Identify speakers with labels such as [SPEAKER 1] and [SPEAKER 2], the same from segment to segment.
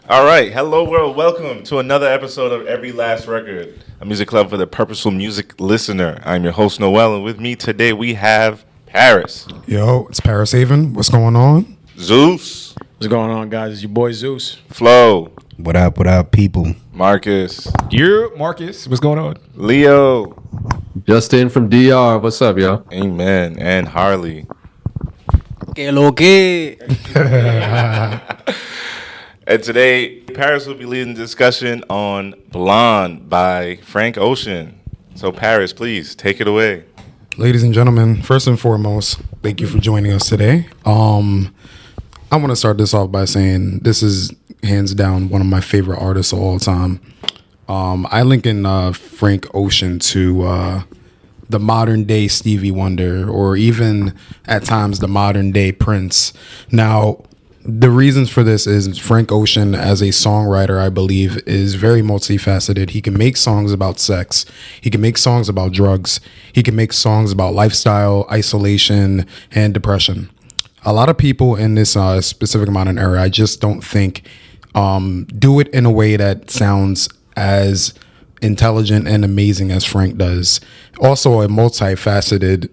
[SPEAKER 1] All right, hello world. Welcome to another episode of Every Last Record, a music club for the purposeful music listener. I'm your host Noel, and with me today we have Paris,
[SPEAKER 2] Yo, it's Paris Haven. What's going on?
[SPEAKER 1] Zeus,
[SPEAKER 3] What's going on, guys? It's your boy Zeus.
[SPEAKER 1] Flo,
[SPEAKER 4] What up, people?
[SPEAKER 1] Marcus,
[SPEAKER 5] You, Marcus, what's going on?
[SPEAKER 1] Leo,
[SPEAKER 6] Justin from DR. What's up, y'all?
[SPEAKER 1] Amen, and Harley.
[SPEAKER 3] Que lo que?
[SPEAKER 1] And today, Paris will be leading the discussion on Blond by Frank Ocean. So Paris, please take it away.
[SPEAKER 2] Ladies and gentlemen, first and foremost, thank you for joining us today. I want to start this off by saying this is hands down one of my favorite artists of all time. I link in Frank Ocean to the modern day Stevie Wonder, or even at times the modern day Prince. Now, the reasons for this is Frank Ocean, as a songwriter, I believe, is very multifaceted. He can make songs about sex. He can make songs about drugs. He can make songs about lifestyle, isolation, and depression. A lot of people in this specific modern era, I just don't think do it in a way that sounds as intelligent and amazing as Frank does. Also a multifaceted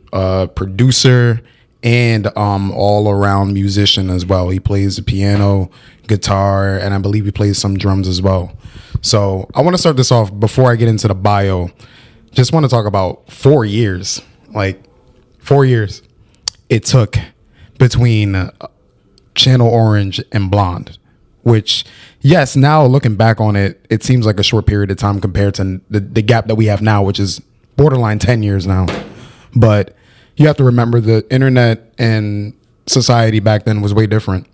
[SPEAKER 2] producer and all-around musician as well. He plays the piano, guitar, and I believe he plays some drums as well. So I want to start this off before I get into the bio. Just want to talk about 4 years. Like 4 years it took between Channel Orange and Blond, which, yes, now looking back on it, it seems like a short period of time compared to the gap that we have now, which is borderline 10 years now. But you have to remember the internet and society back then was way different.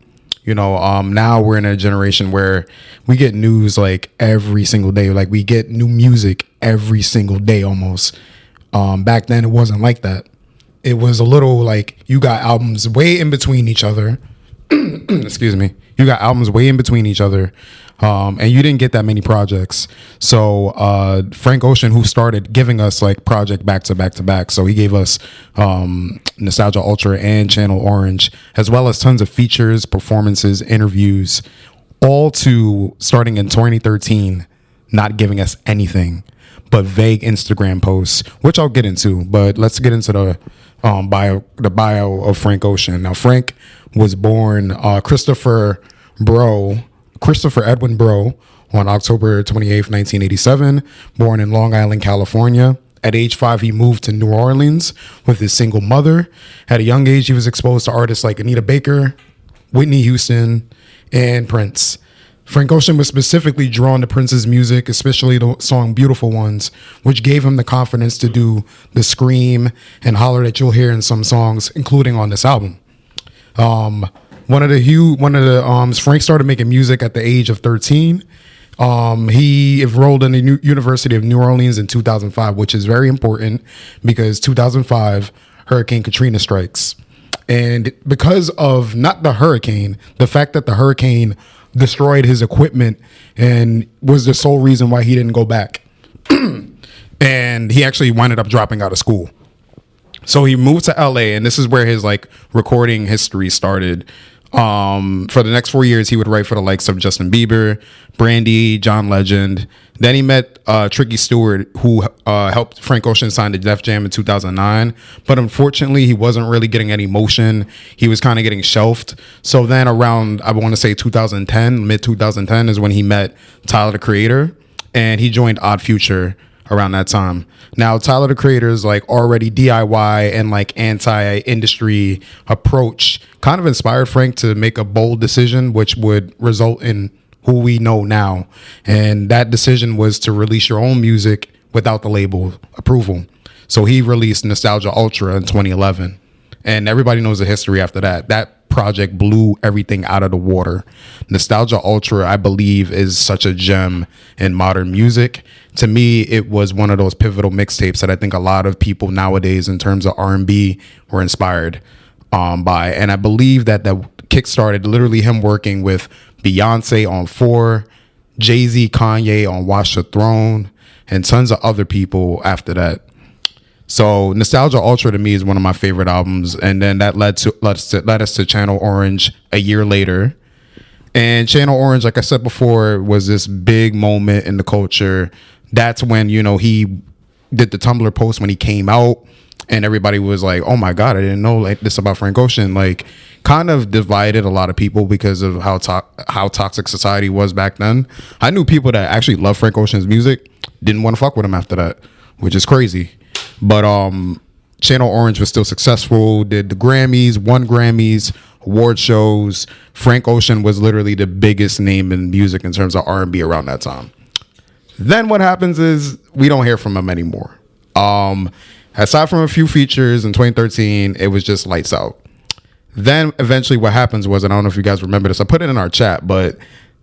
[SPEAKER 2] You know, now we're in a generation where we get news like every single day. Like we get new music every single day almost. Back then it wasn't like that. It was a little like you got albums way in between each other. Excuse me. You got albums way in between each other. And you didn't get that many projects. So Frank Ocean, who started giving us like project back to back to back. So he gave us Nostalgia Ultra and Channel Orange, as well as tons of features, performances, interviews, all to starting in 2013, not giving us anything but vague Instagram posts, which I'll get into. But let's get into the bio of Frank Ocean. Now, Frank was born Christopher Edwin Bro on October 28th, 1987, born in Long Island, California. At age 5, he moved to New Orleans with his single mother. At a young age, he was exposed to artists like Anita Baker, Whitney Houston, and Prince. Frank Ocean was specifically drawn to Prince's music, especially the song Beautiful Ones, which gave him the confidence to do the scream and holler that you'll hear in some songs, including on this album. Frank started making music at the age of 13. He enrolled in the University of New Orleans in 2005, which is very important because 2005, Hurricane Katrina strikes. And because of not the hurricane, the fact that the hurricane destroyed his equipment and was the sole reason why he didn't go back. And he actually wound up dropping out of school. So he moved to LA, and this is where his like recording history started. For the next 4 years, he would write for the likes of Justin Bieber, Brandy, John Legend. Then he met Tricky Stewart, who helped Frank Ocean sign to Def Jam in 2009. But unfortunately, he wasn't really getting any motion. He was kind of getting shelved. So then around, I want to say 2010, mid 2010 is when he met Tyler, the Creator, and he joined Odd Future around that time. Now, Tyler, the Creator is like already DIY and like anti-industry approach kind of inspired Frank to make a bold decision, which would result in who we know now. And that decision was to release your own music without the label approval. So he released Nostalgia Ultra in 2011. And everybody knows the history after that. That project blew everything out of the water. Nostalgia Ultra, I believe, is such a gem in modern music. To me, it was one of those pivotal mixtapes that I think a lot of people nowadays in terms of R&B were inspired by. And I believe that kickstarted literally him working with Beyonce on 4, Jay-Z, Kanye on Watch the Throne, and tons of other people after that. So Nostalgia Ultra to me is one of my favorite albums. And then that led us to Channel Orange a year later. And Channel Orange, like I said before, was this big moment in the culture. That's when, he did the Tumblr post when he came out, and everybody was like, oh my God, I didn't know like this about Frank Ocean. Like, kind of divided a lot of people because of how toxic society was back then. I knew people that actually loved Frank Ocean's music, didn't want to fuck with him after that, which is crazy. But Channel Orange was still successful, did the Grammys, won Grammys, award shows. Frank Ocean was literally the biggest name in music in terms of R&B around that time. Then what happens is we don't hear from him anymore. Aside from a few features in 2013, it was just lights out. Then eventually what happens was, and I don't know if you guys remember this, I put it in our chat, but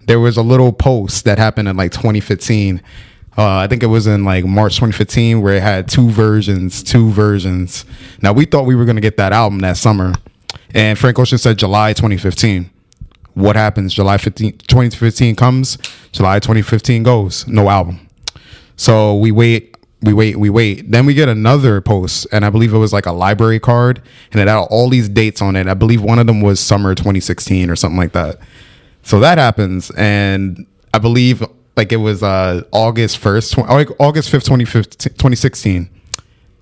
[SPEAKER 2] there was a little post that happened in like 2015. I think it was in like March 2015 where it had two versions. Now we thought we were going to get that album that summer, and Frank Ocean said July 2015. What happens? July 2015 comes, July 2015 goes, no album. So we wait. Then we get another post, and I believe it was like a library card, and it had all these dates on it. I believe one of them was summer 2016 or something like that. So that happens, and I believe like it was August 5th, 2016.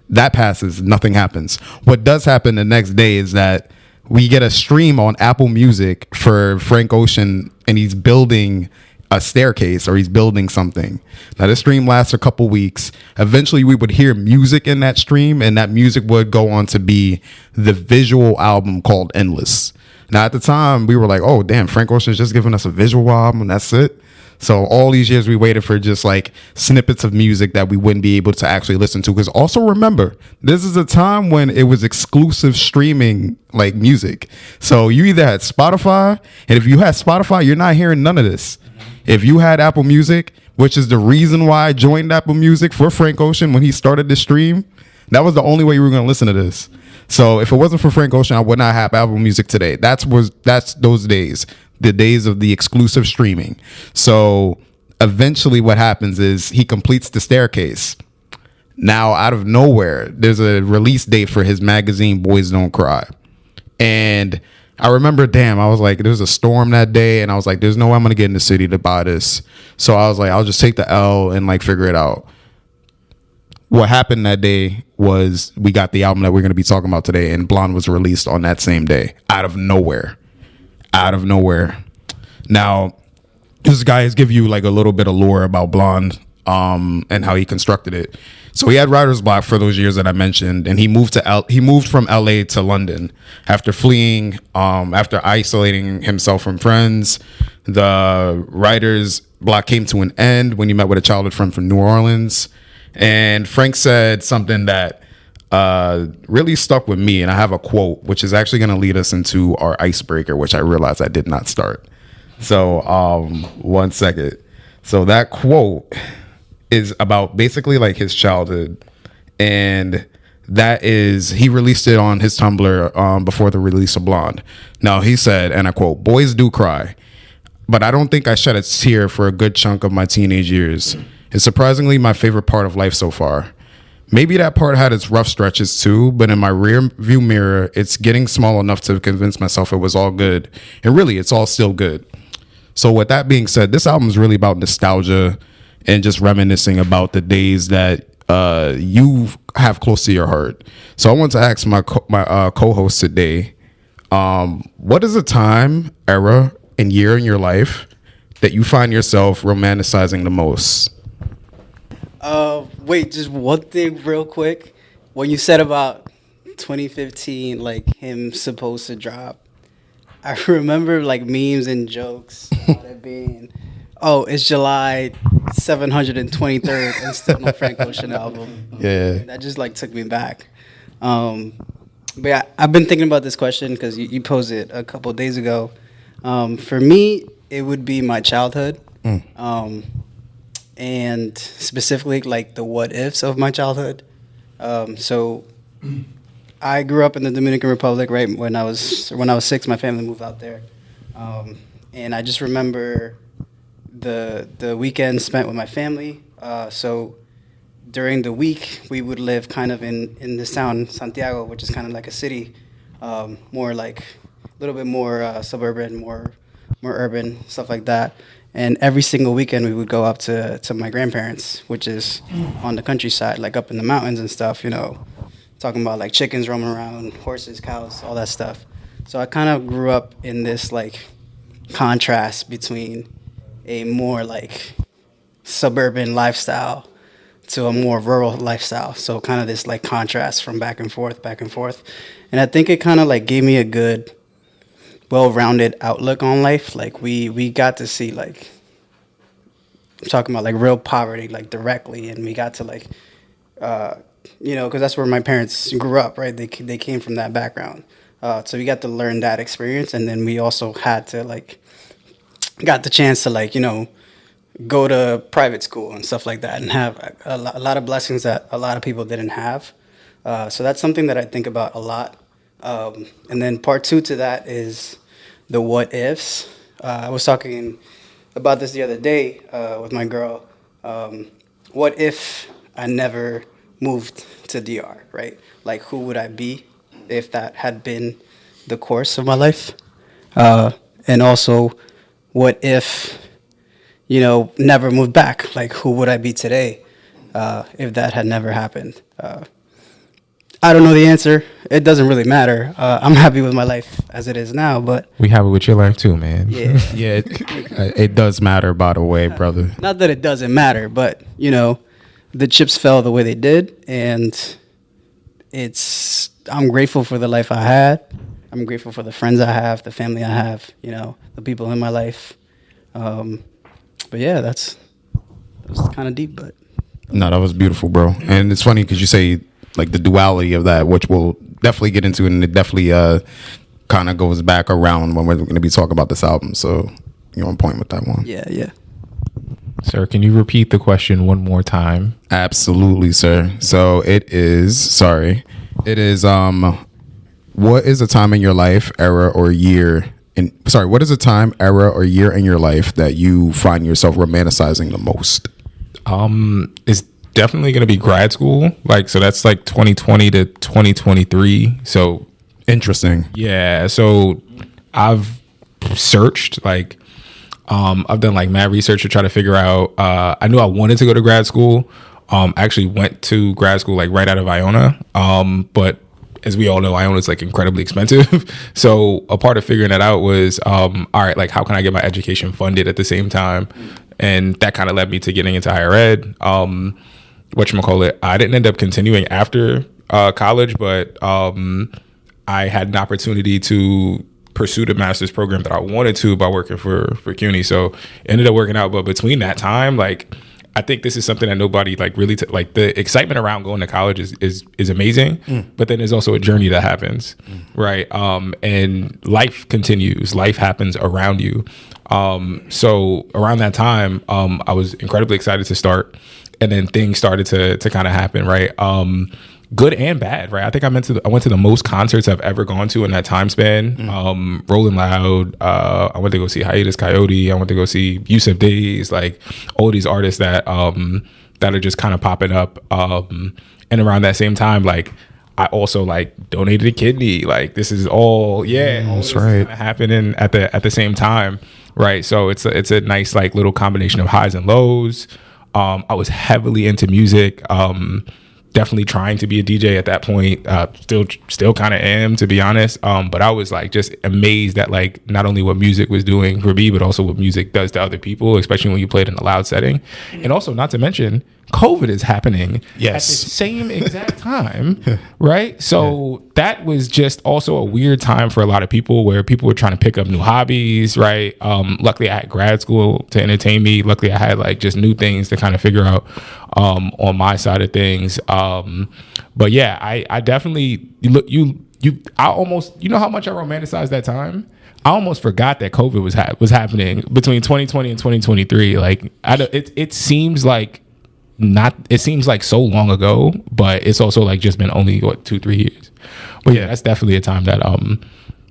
[SPEAKER 2] That passes, nothing happens. What does happen the next day is that we get a stream on Apple Music for Frank Ocean, and he's building a staircase, or he's building something. Now this stream lasts a couple weeks. Eventually we would hear music in that stream, and that music would go on to be the visual album called Endless. Now at the time we were like, oh damn, Frank Ocean's just giving us a visual album and that's it. So all these years we waited for just like snippets of music that we wouldn't be able to actually listen to. Because also remember, this is a time when it was exclusive streaming like music. So you either had Spotify, and if you had Spotify, you're not hearing none of this. If you had Apple Music, which is the reason why I joined Apple Music for Frank Ocean when he started the stream, that was the only way you were going to listen to this. So if it wasn't for Frank Ocean, I would not have Apple Music today. That's those days, the days of the exclusive streaming. So eventually what happens is he completes the staircase. Now, out of nowhere, there's a release date for his magazine, Boys Don't Cry. And I remember, I was like, there was a storm that day, and I was like, there's no way I'm going to get in the city to buy this. So I was like, I'll just take the L and like figure it out. What happened that day was we got the album that we're going to be talking about today, and Blond was released on that same day, out of nowhere. Now, this guy has give you like a little bit of lore about Blond and how he constructed it. So he had writer's block for those years that I mentioned, and he moved from LA to London after fleeing, after isolating himself from friends. The writer's block came to an end when he met with a childhood friend from New Orleans. And Frank said something that really stuck with me, and I have a quote, which is actually going to lead us into our icebreaker, which I realized I did not start. So 1 second. So that quote is about basically like his childhood, and that is, he released it on his Tumblr before the release of Blond. Now he said, and I quote, "Boys do cry, but I don't think I shed a tear for a good chunk of my teenage years. It's surprisingly my favorite part of life so far. Maybe that part had its rough stretches too, but in my rear view mirror, it's getting small enough to convince myself it was all good. And really, it's all still good." So with that being said, this album is really about nostalgia and just reminiscing about the days that you have close to your heart. So I want to ask my co-host today, what is a time, era, and year in your life that you find yourself romanticizing the most?
[SPEAKER 3] Wait, just one thing real quick. What you said about 2015, like him supposed to drop, I remember like memes and jokes about it being, oh, it's July 723rd and still no Frank Ocean album.
[SPEAKER 2] Yeah.
[SPEAKER 3] That just like took me back. But yeah, I've been thinking about this question because you posed it a couple of days ago. For me, it would be my childhood. And specifically like the what ifs of my childhood. So I grew up in the Dominican Republic, right? When I was 6, my family moved out there. And I just remember the weekends spent with my family. So during the week, we would live kind of in this town, Santiago, which is kind of like a city, more like a little bit more suburban, more more urban, stuff like that. And every single weekend we would go up to my grandparents, which is on the countryside, like up in the mountains and stuff, talking about like chickens roaming around, horses, cows, all that stuff. So I kind of grew up in this like contrast between a more like suburban lifestyle to a more rural lifestyle. So kind of this like contrast from back and forth. And I think it kind of like gave me a good, well-rounded outlook on life. Like we got to see like, I'm talking about like real poverty, like directly. And we got to like, because that's where my parents grew up, right? They came from that background. So we got to learn that experience. And then we also had to like, got the chance to like, go to private school and stuff like that and have a lot of blessings that a lot of people didn't have. So that's something that I think about a lot. And then part 2 to that is the what ifs. I was talking about this the other day with my girl. What if I never moved to DR, right? Like, who would I be if that had been the course of my life? And also, what if, never moved back? Like, who would I be today if that had never happened? I don't know the answer. It doesn't really matter. I'm happy with my life as it is now, but
[SPEAKER 5] We have it with your life too, man.
[SPEAKER 3] yeah.
[SPEAKER 2] Yeah, it does matter, by the way, brother.
[SPEAKER 3] Not that it doesn't matter, but, the chips fell the way they did, and I'm grateful for the life I had. I'm grateful for the friends I have, the family I have, the people in my life. But yeah, that was kind of deep, but
[SPEAKER 2] No, that was beautiful, bro. And it's funny because you say like the duality of that, which we'll definitely get into, and it definitely kind of goes back around when we're going to be talking about this album. So you're on point with that one.
[SPEAKER 3] yeah.
[SPEAKER 5] Sir, can you repeat the question one more time?
[SPEAKER 2] Absolutely, sir. So it is what is a time in your life, era or year what is a time, era or year in your life that you find yourself romanticizing the most?
[SPEAKER 5] It's definitely going to be grad school. Like, so that's like 2020 to 2023. So
[SPEAKER 2] Interesting.
[SPEAKER 5] yeah, so I've searched like, I've done like mad research to try to figure out, I knew I wanted to go to grad school. Actually went to grad school like right out of Iona. But as we all know, Iona is like incredibly expensive. So a part of figuring that out was, all right, like how can I get my education funded at the same time? And that kind of led me to getting into higher ed. Whatchamacallit, I didn't end up continuing after college, but I had an opportunity to pursue the master's program that I wanted to by working for CUNY. So it ended up working out. But between that time, like, I think this is something that nobody like really like the excitement around going to college is amazing, but then there's also a journey that happens, right? And life continues, life happens around you. So around that time, I was incredibly excited to start, and then things started to kind of happen, right? Good and bad, right? I think I went to the most concerts I've ever gone to in that time span. Rolling Loud. I went to go see Hiatus Coyote. I went to go see Yusuf Days. Like all these artists that are just kind of popping up. And around that same time, like I also like donated a kidney. Like this is all
[SPEAKER 2] That's right.
[SPEAKER 5] happening at the same time, right? So it's a nice like little combination of highs and lows. I was heavily into music. Definitely trying to be a DJ at that point. Still kind of am, to be honest. But I was like just amazed at like not only what music was doing for me, but also what music does to other people, especially when you play it in a loud setting. And also, not to mention, COVID is happening at the same exact time, right? So that was just also a weird time for a lot of people, where people were trying to pick up new hobbies, right? Luckily, I had grad school to entertain me. Luckily, I had like just new things to kind of figure out on my side of things. But yeah, I definitely I almost, you know how much I romanticized that time. I almost forgot that COVID was happening between 2020 and 2023. Like it seems like so long ago, but it's also like just been only 2-3 years. But yeah, that's definitely a time that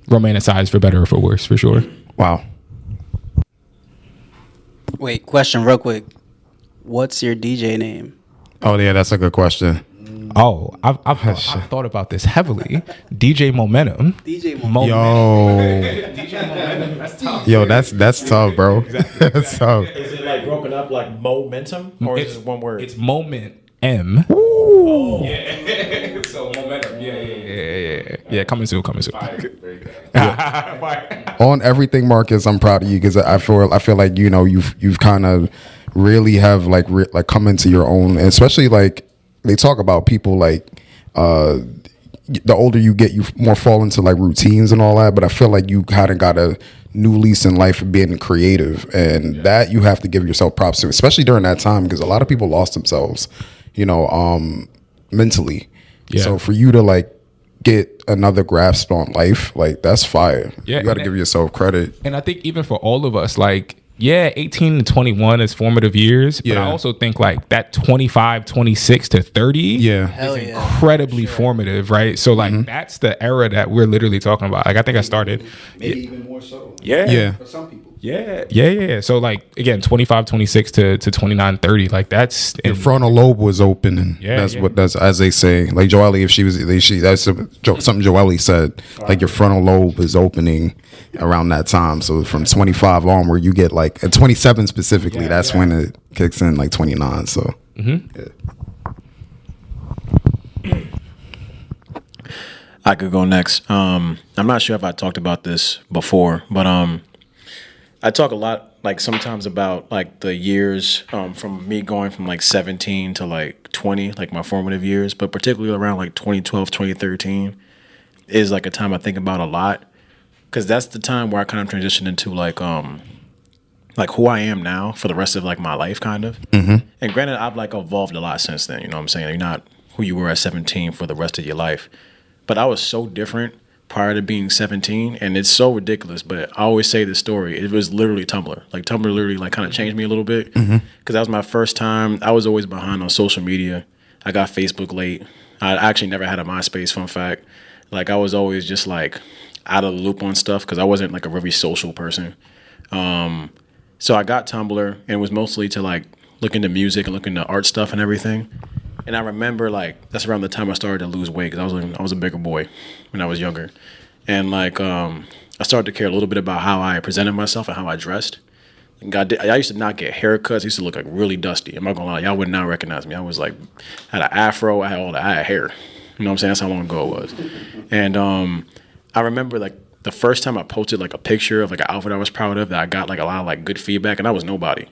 [SPEAKER 5] romanticized for better or for worse, for sure.
[SPEAKER 2] Wow.
[SPEAKER 3] Wait, question real quick. What's your DJ name?
[SPEAKER 2] Oh yeah, that's a good question.
[SPEAKER 5] Oh, I've thought about this heavily. DJ Momentum.
[SPEAKER 3] DJ Momentum.
[SPEAKER 5] DJ Momentum. That's tough.
[SPEAKER 2] Yo, that's tough, bro. That's tough.
[SPEAKER 4] Is it like broken up like momentum, or is it one word?
[SPEAKER 5] It's Moment M. Ooh. Yeah. So Momentum. Yeah. Coming soon.
[SPEAKER 2] On everything, Marcus, I'm proud of you because I feel like you've kind of really have like come into your own, and especially like they talk about people like the older you get, you more fall into like routines and all that. But I feel like you kind of got a new lease in life of being creative, and that you have to give yourself props to, especially during that time because a lot of people lost themselves, mentally. Yeah. So for you to like get another grasp on life, like that's fire. Yeah, you got to give yourself credit.
[SPEAKER 5] And I think even for all of us, like 18 to 21 is formative years, but I also think like that 25, 26 to 30 is incredibly formative, right? So like that's the era that we're literally talking about. Like I think I started
[SPEAKER 3] maybe even more so.
[SPEAKER 5] Yeah.
[SPEAKER 3] For some people.
[SPEAKER 5] Yeah. So like again, 25, 26 to 29, 30, like that's
[SPEAKER 2] your frontal lobe was open, and that's as they say. Like Joelle, that's something Joelle said. Like your frontal lobe is opening around that time. So from 25 on, where you get like at 27 specifically, that's when it kicks in, like 29. So
[SPEAKER 4] I could go next. I'm not sure if I talked about this before, but I talk a lot, like sometimes about like the years from me going from like 17 to like 20, like my formative years, but particularly around like 2012, 2013 is like a time I think about a lot because that's the time where I kind of transitioned into like who I am now for the rest of like my life kind of. Mm-hmm. And granted, I've like evolved a lot since then, you know what I'm saying? You're not who you were at 17 for the rest of your life. But I was so different prior to being 17, and it's so ridiculous, but I always say this story. It was literally Tumblr. Like Tumblr literally like kind of changed me a little bit because that was my first time. I was always behind on social media. I got Facebook late. I actually never had a MySpace, fun fact. Like I was always just like out of the loop on stuff because I wasn't like a very social person. So I got Tumblr, and it was mostly to like look into music and look into art stuff and everything. And I remember like that's around the time I started to lose weight because I was a bigger boy when I was younger, and like I started to care a little bit about how I presented myself and how I dressed. And I used to not get haircuts. I used to look like really dusty. I'm not gonna lie, y'all would not recognize me. I was like had an afro. I had hair. You know what I'm saying? That's how long ago it was. And I remember like the first time I posted like a picture of like an outfit I was proud of that I got like a lot of like good feedback, and I was nobody.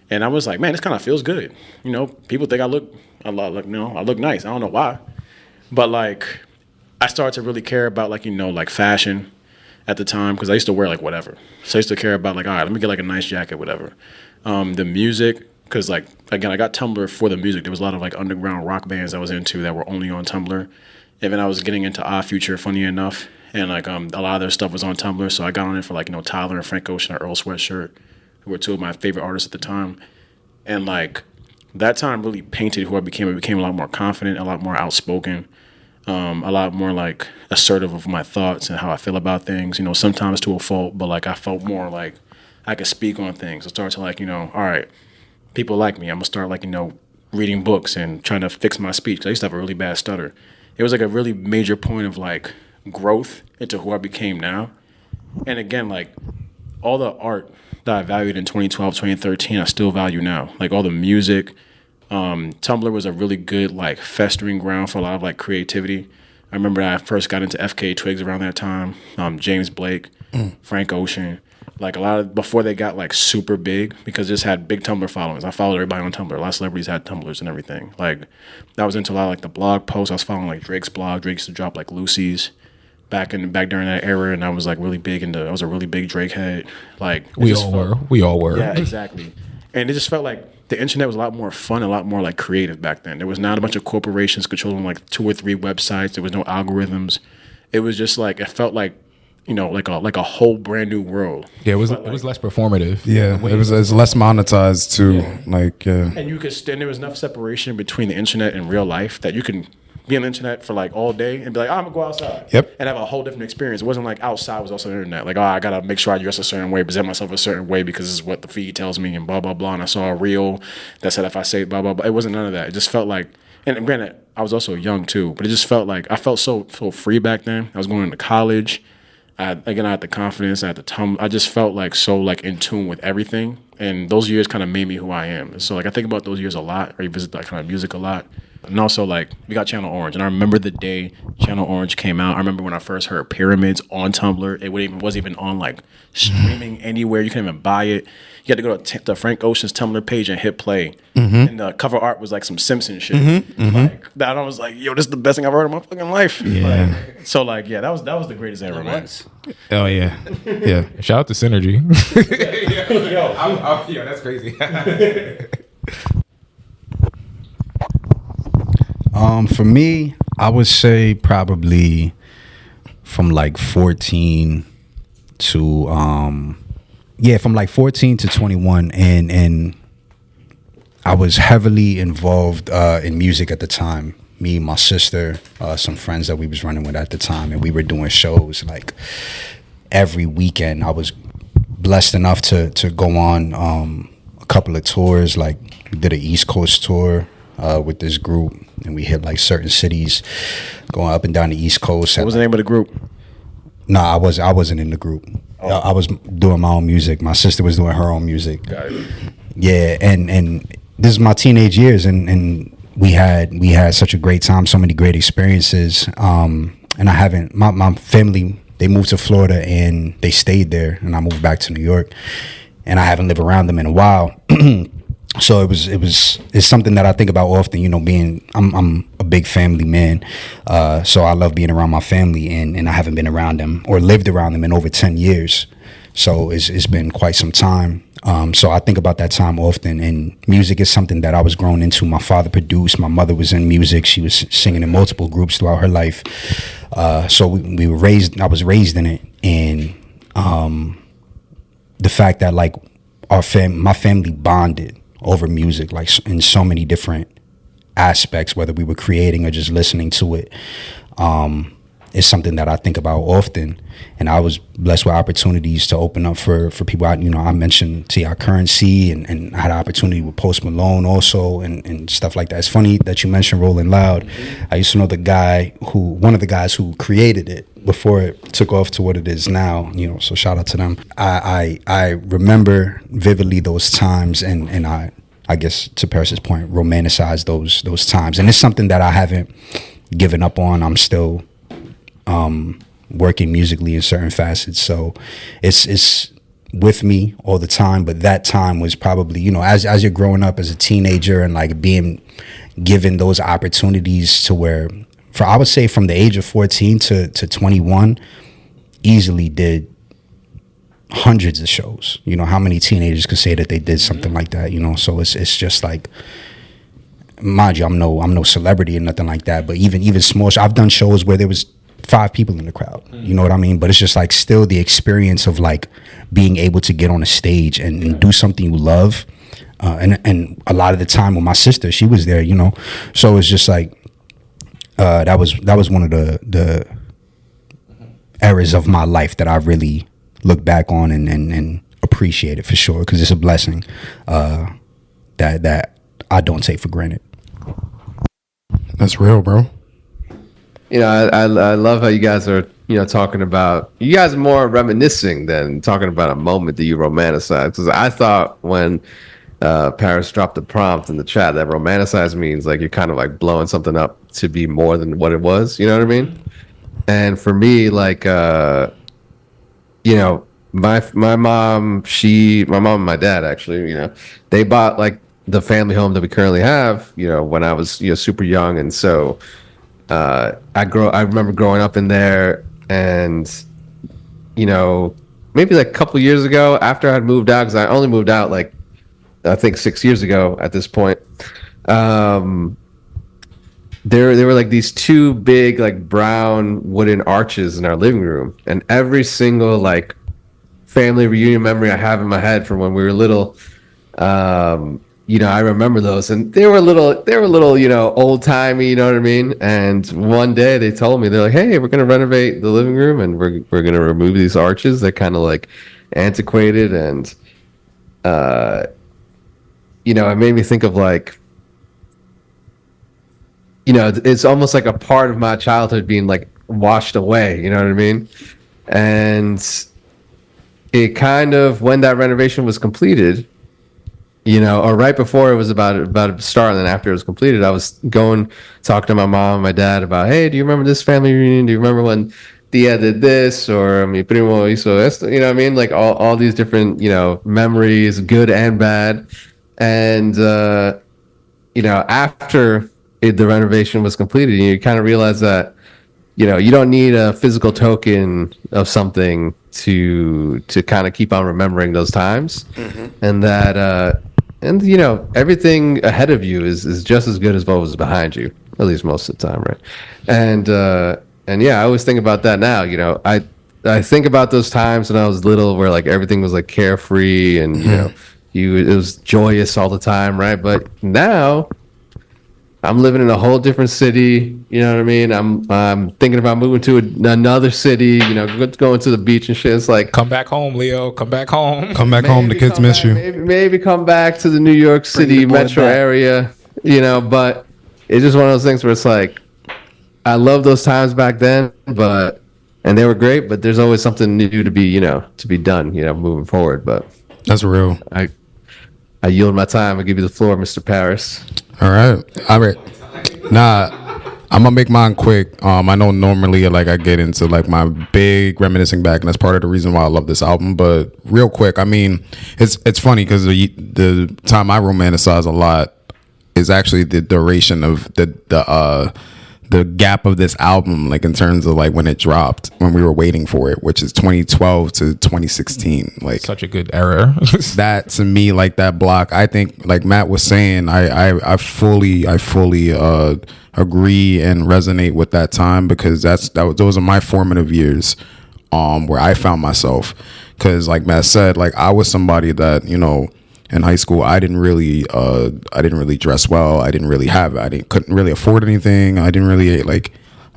[SPEAKER 4] And I was like, man, this kind of feels good. You know, people think I look nice. I don't know why. But like, I started to really care about like, like fashion at the time because I used to wear like whatever. So I used to care about like, all right, let me get like a nice jacket, whatever. The music, because like, again, I got Tumblr for the music. There was a lot of like underground rock bands I was into that were only on Tumblr. And then I was getting into Odd Future, funny enough. And like a lot of their stuff was on Tumblr. So I got on it for like, Tyler and Frank Ocean or Earl Sweatshirt, who were two of my favorite artists at the time. And like that time really painted who I became. I became a lot more confident, a lot more outspoken, a lot more like assertive of my thoughts and how I feel about things, sometimes to a fault, but like I felt more like I could speak on things. I started to like, all right, people like me. I'm gonna start like, reading books and trying to fix my speech. 'Cause I used to have a really bad stutter. It was like a really major point of like growth into who I became now. And again, like all the art that I valued in 2012, 2013, I still value now. Like all the music. Tumblr was a really good like festering ground for a lot of like creativity. I remember I first got into FK Twigs around that time. James Blake, Frank Ocean, like a lot of before they got like super big because they just had big Tumblr followings. I followed everybody on Tumblr. A lot of celebrities had Tumblrs and everything. Like I was into a lot of like the blog posts. I was following like Drake's blog. Drake used to drop like Lucy's back during that era, and I was like really big I was a really big Drake head. Like
[SPEAKER 5] we all were.
[SPEAKER 4] Yeah, exactly. And it just felt like the internet was a lot more fun, a lot more like creative back then. There was not a bunch of corporations controlling like 2 or 3 websites. There was no algorithms. It was just like it felt like like a whole brand new world.
[SPEAKER 5] Yeah, it was less performative.
[SPEAKER 2] Yeah, it was less monetized too. Yeah. Like
[SPEAKER 4] and you could there was enough separation between the internet and real life that you can be on the internet for like all day and be like, I'm gonna go outside.
[SPEAKER 2] Yep.
[SPEAKER 4] And have a whole different experience. It wasn't like outside was also the internet. Like, I gotta make sure I dress a certain way, present myself a certain way because this is what the feed tells me and blah blah blah. And I saw a reel that said if I say blah blah blah. It wasn't none of that. It just felt like, and granted, I was also young too, but it just felt like I felt so free back then. I was going into college. I had the confidence. I had the time. I just felt like so like in tune with everything, and those years kind of made me who I am. So like I think about those years a lot. I revisit that kind of music a lot. And also, like, we got Channel Orange, and I remember the day Channel Orange came out. I remember when I first heard Pyramids on Tumblr. It wasn't even on, like, streaming anywhere. You couldn't even buy it. You had to go to the Frank Ocean's Tumblr page and hit play. And the cover art was, like, some Simpson shit. Like, that I was like, yo, this is the best thing I've heard in my fucking life.
[SPEAKER 5] Yeah.
[SPEAKER 4] Like, so, like, yeah, that was the greatest ever, man.
[SPEAKER 5] Oh yeah, yeah. Shout out to Synergy. Yo, that's crazy.
[SPEAKER 7] For me, I would say probably from like 14 to from like 14 to 21, and I was heavily involved in music at the time. Me, my sister, some friends that we was running with at the time, and we were doing shows like every weekend. I was blessed enough to go on a couple of tours. Like we did an East Coast tour with this group, and we hit like certain cities going up and down the East Coast.
[SPEAKER 4] What was the name of the group?
[SPEAKER 7] No, I wasn't in the group. I was doing my own music. My sister was doing her own music.
[SPEAKER 4] Got it.
[SPEAKER 7] Yeah, and this is my teenage years, and we had such a great time, so many great experiences. And I haven't, my family, they moved to Florida and they stayed there, and I moved back to New York, and I haven't lived around them in a while. So it's something that I think about often, you know, I'm a big family man. So I love being around my family, and I haven't been around them or lived around them in over 10 years. So it's been quite some time. So I think about that time often, and music is something that I was grown into. My father produced, my mother was in music. She was singing in multiple groups throughout her life. So we were raised, I was raised in it. And the fact that like my family bonded over music, like in so many different aspects, whether we were creating or just listening to it, is something that I think about often. And I was blessed with opportunities to open up for people. I mentioned T.I. Currency, and I had an opportunity with Post Malone also, and stuff like that. It's funny that you mentioned Rolling Loud. I used to know one of the guys who created it before it took off to what it is now, you know, so shout out to them. I remember vividly those times, and I guess to Paris's point, romanticize those times. And it's something that I haven't given up on. I'm still working musically in certain facets, so it's with me all the time. But that time was probably, you know, as you're growing up as a teenager and like being given those opportunities to where, I would say from the age of 14 to 21, easily did hundreds of shows. You know, how many teenagers could say that they did something like that, you know? So it's just like, mind you, I'm no celebrity or nothing like that, but even small, I've done shows where there was 5 people in the crowd, you know what I mean? But it's just like still the experience of like being able to get on a stage and do something you love. And a lot of the time with my sister, she was there, you know? So it's just like, that was one of the eras of my life that I really look back on and appreciate it for sure, because it's a blessing that I don't take for granted.
[SPEAKER 2] That's real, bro.
[SPEAKER 6] You know, I love how you guys are, you know, talking about, you guys are more reminiscing than talking about a moment that you romanticize. Because I thought when Paris dropped the prompt in the chat that romanticize means like you're kind of like blowing something up to be more than what it was. You know what I mean? And for me, like, you know, my mom and my dad actually, you know, they bought like the family home that we currently have, you know, when I was, you know, super young. And so I remember growing up in there, and, you know, maybe like a couple years ago after I'd moved out, because I only moved out like, I think 6 years ago at this point, there were like these 2 big like brown wooden arches in our living room, and every single like family reunion memory I have in my head from when we were little, you know, I remember those, and they were a little, you know, old timey, you know what I mean? And one day they told me, they're like, hey, we're gonna renovate the living room, and we're gonna remove these arches. They're kind of like antiquated, and you know, it made me think of like, it's almost like a part of my childhood being like washed away. You know what I mean? And it kind of, when that renovation was completed, or right before it was about to start, and then after it was completed, I was going talking to my mom and my dad about, hey, do you remember this family reunion? Do you remember when Tia did this, or mi primo hizo esto? You know what I mean? Like all these different memories, good and bad. And after the renovation was completed, you kind of realize that you don't need a physical token of something to kind of keep on remembering those times, and that everything ahead of you is just as good as what was behind you, at least most of the time, right? And yeah, I always think about that now. I think about those times when I was little, where like everything was like carefree and it was joyous all the time, right? But now I'm living in a whole different city. You know what I mean? I'm thinking about moving to another city. Going to the beach and shit. It's like,
[SPEAKER 5] come back home, Leo. Come back home.
[SPEAKER 2] Come back home. The kids miss you.
[SPEAKER 6] Maybe come back to the New York City metro area. But it's just one of those things where it's like, I love those times back then, and they were great. But there's always something new to be done. Moving forward. But
[SPEAKER 2] that's real.
[SPEAKER 6] I yield my time. I give you the floor, Mr. Paris.
[SPEAKER 2] All right. Nah, I'm gonna make mine quick. I know normally like I get into like my big reminiscing back, and that's part of the reason why I love this album. But real quick, I mean, it's funny because the time I romanticize a lot is actually the duration of the gap of this album, like in terms of like when it dropped, when we were waiting for it, which is 2012 to 2016. Like
[SPEAKER 5] such a good era.
[SPEAKER 2] That to me, like that block, I think, like Matt was saying, I fully agree and resonate with that time, because those are my formative years, where I found myself. Because like Matt said, like I was somebody that in high school, I didn't really dress well. I couldn't really afford anything. I didn't really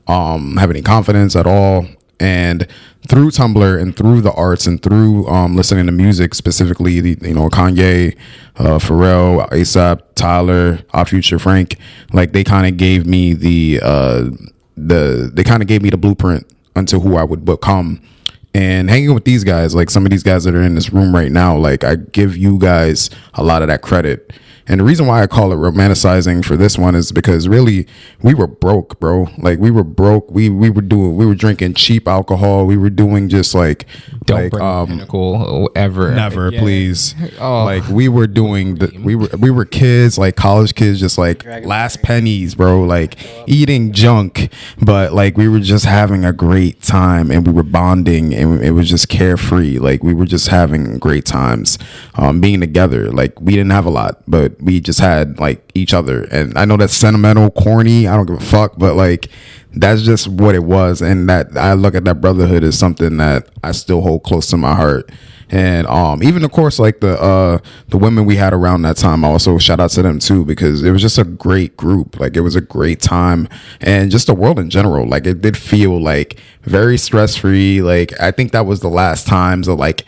[SPEAKER 2] have any confidence at all. And through Tumblr and through the arts and through listening to music, specifically Kanye, Pharrell, ASAP, Tyler, Odd Future, Frank, like they kind of gave me the blueprint into who I would become. And hanging with these guys, like some of these guys that are in this room right now, like I give you guys a lot of that credit. And the reason why I call it romanticizing for this one is because really we were broke, bro. Like we were broke. We were drinking cheap alcohol. We were doing just like
[SPEAKER 5] don't bring pinnacle ever.
[SPEAKER 2] Never,
[SPEAKER 5] yeah.
[SPEAKER 2] Please. Oh. Like we were doing we were kids, like college kids, just like last pennies, bro. Like eating junk, but like we were just having a great time, and we were bonding, and it was just carefree. Like we were just having great times, being together. Like we didn't have a lot, but we just had like each other. And I know that's sentimental, corny, I don't give a fuck, but like that's just what it was. And that I look at that brotherhood as something that I still hold close to my heart. And even of course like the women we had around that time, I also shout out to them too, because it was just a great group. Like it was a great time, and just the world in general, like it did feel like very stress-free. Like I think that was the last times of like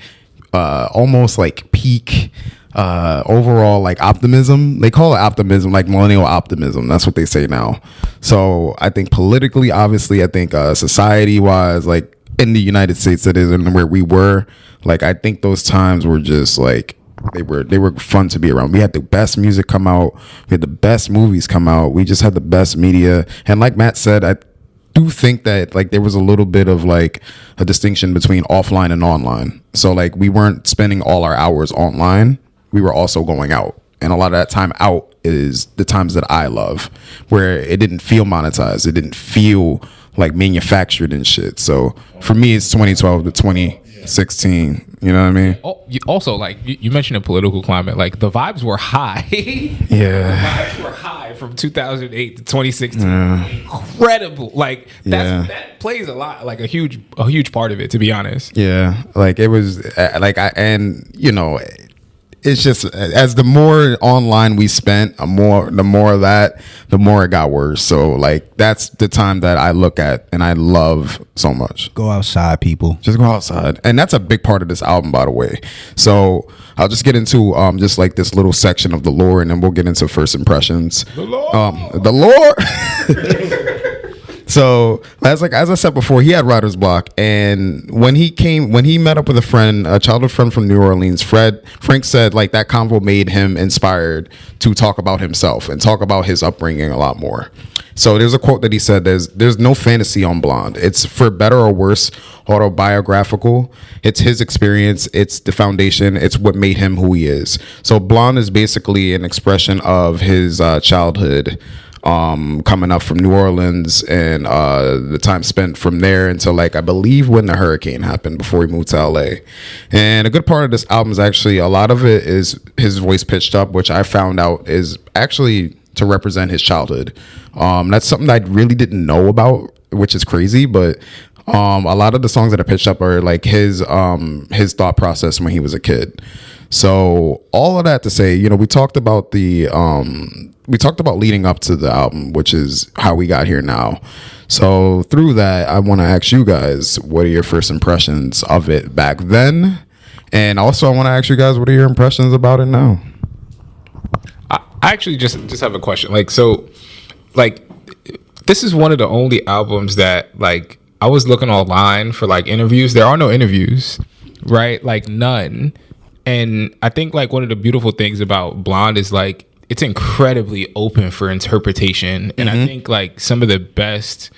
[SPEAKER 2] almost like peak overall like optimism. They call it optimism, like millennial optimism. That's what they say now. So I think politically, obviously, I think society wise, like in the United States, that is, and where we were, like I think those times were just like they were fun to be around. We had the best music come out, we had the best movies come out, we just had the best media. And like Matt said, I do think that like there was a little bit of like a distinction between offline and online. So like we weren't spending all our hours online, we were also going out. And a lot of that time out is the times that I love, where it didn't feel monetized, it didn't feel like manufactured and shit. So for me, it's 2012 to 2016. You know what I mean?
[SPEAKER 5] Also, like you mentioned a political climate, like the vibes were high.
[SPEAKER 2] Yeah,
[SPEAKER 5] the vibes were high from 2008 to 2016. Incredible. Like that plays a lot, like a huge part of it, to be honest.
[SPEAKER 2] Yeah, like it was it's just as the more online we spent, the more of that, the more it got worse. So like that's the time that I look at and I love so much.
[SPEAKER 7] Go outside, people.
[SPEAKER 2] Just go outside, and that's a big part of this album, by the way. So I'll just get into just like this little section of the lore, and then we'll get into first impressions. The lore. So as I said before, he had writer's block, and when he met up with a childhood friend from New Orleans, Frank said like that convo made him inspired to talk about himself and talk about his upbringing a lot more. So there's a quote that he said, there's no fantasy on Blond. It's for better or worse autobiographical. It's his experience. It's the foundation. It's what made him who he is. So Blond is basically an expression of his childhood, coming up from New Orleans and the time spent from there until like I believe when the hurricane happened before he moved to LA. And a good part of this album is actually, a lot of it is his voice pitched up, which I found out is actually to represent his childhood. That's something that I really didn't know about, which is crazy, but a lot of the songs that are pitched up are like his thought process when he was a kid. So all of that to say, we talked about leading up to the album, which is how we got here now. So through that, I want to ask you guys, what are your first impressions of it back then? And also I want to ask you guys, what are your impressions about it now?
[SPEAKER 5] I actually just have a question. This is one of the only albums that like I was looking online for like interviews. There are no interviews, right? Like none. And I think like one of the beautiful things about Blond is like it's incredibly open for interpretation. And I think like some of the best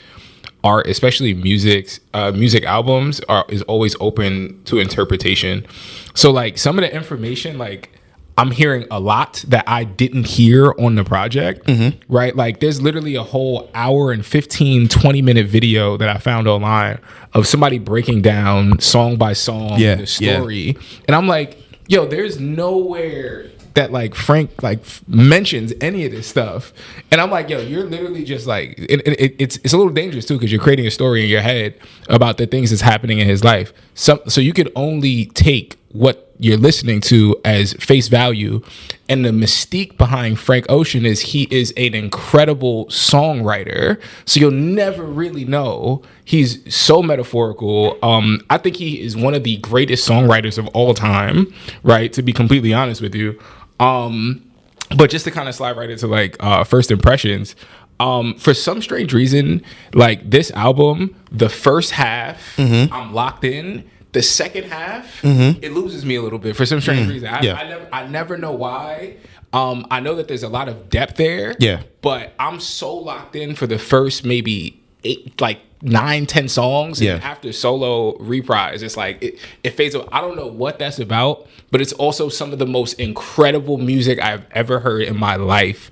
[SPEAKER 5] art, especially music albums, is always open to interpretation. So like some of the information, like I'm hearing a lot that I didn't hear on the project, right? Like there's literally a whole hour and 20 minute video that I found online of somebody breaking down song by song the story. And I'm like, yo, there's nowhere that like Frank like mentions any of this stuff. And I'm like, yo, you're literally just like, it's a little dangerous too, because you're creating a story in your head about the things that's happening in his life. So you could only take what you're listening to as face value. And the mystique behind Frank Ocean is he is an incredible songwriter. So you'll never really know. He's so metaphorical. I think he is one of the greatest songwriters of all time, right? To be completely honest with you. But just to kind of slide right into like first impressions, for some strange reason, like this album, the first half, I'm locked in. The second half, it loses me a little bit for some strange reason. I never know why. I know that there's a lot of depth there. Yeah. But I'm so locked in for the first maybe 9-10 songs. Yeah. And after Solo Reprise, it's like it fades away. I don't know what that's about, but it's also some of the most incredible music I've ever heard in my life.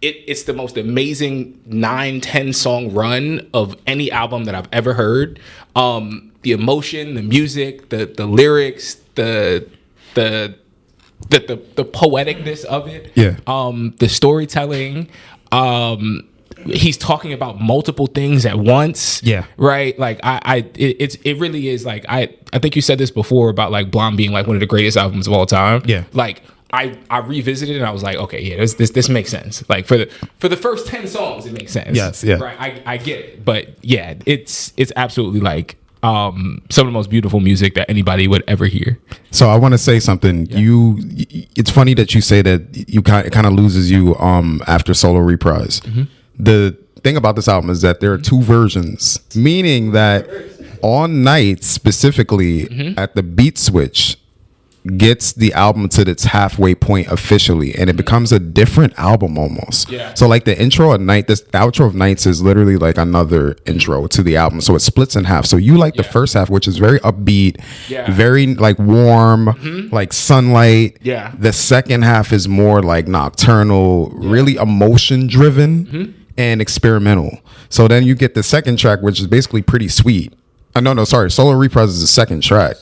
[SPEAKER 5] It's the most amazing 9-10 song run of any album that I've ever heard. The emotion, the music, the lyrics, the poeticness of it. Yeah. The storytelling. He's talking about multiple things at once. Yeah. Right. Like it really is like I think you said this before about like Blond being like one of the greatest albums of all time. Yeah. Like I revisited it and I was like, okay, yeah, this makes sense. Like for the first 10 songs, it makes sense. Yes. Yeah. Right. I get it. But yeah, it's absolutely like some of the most beautiful music that anybody would ever hear.
[SPEAKER 2] So I want to say something. Yeah. It's funny that you say that it kind of loses you after Solo Reprise. The thing about this album is that there are two versions, meaning that On Nights specifically at the beat switch gets the album to its halfway point officially, and it becomes a different album almost. Yeah. So like the intro of Night, the outro of Nights is literally like another intro to the album. So it splits in half. So you like the first half, which is very upbeat, very like warm, like sunlight. Yeah. The second half is more like nocturnal, really emotion driven and experimental. So then you get the second track, which is basically Pretty Sweet. Solo Reprise is the second track.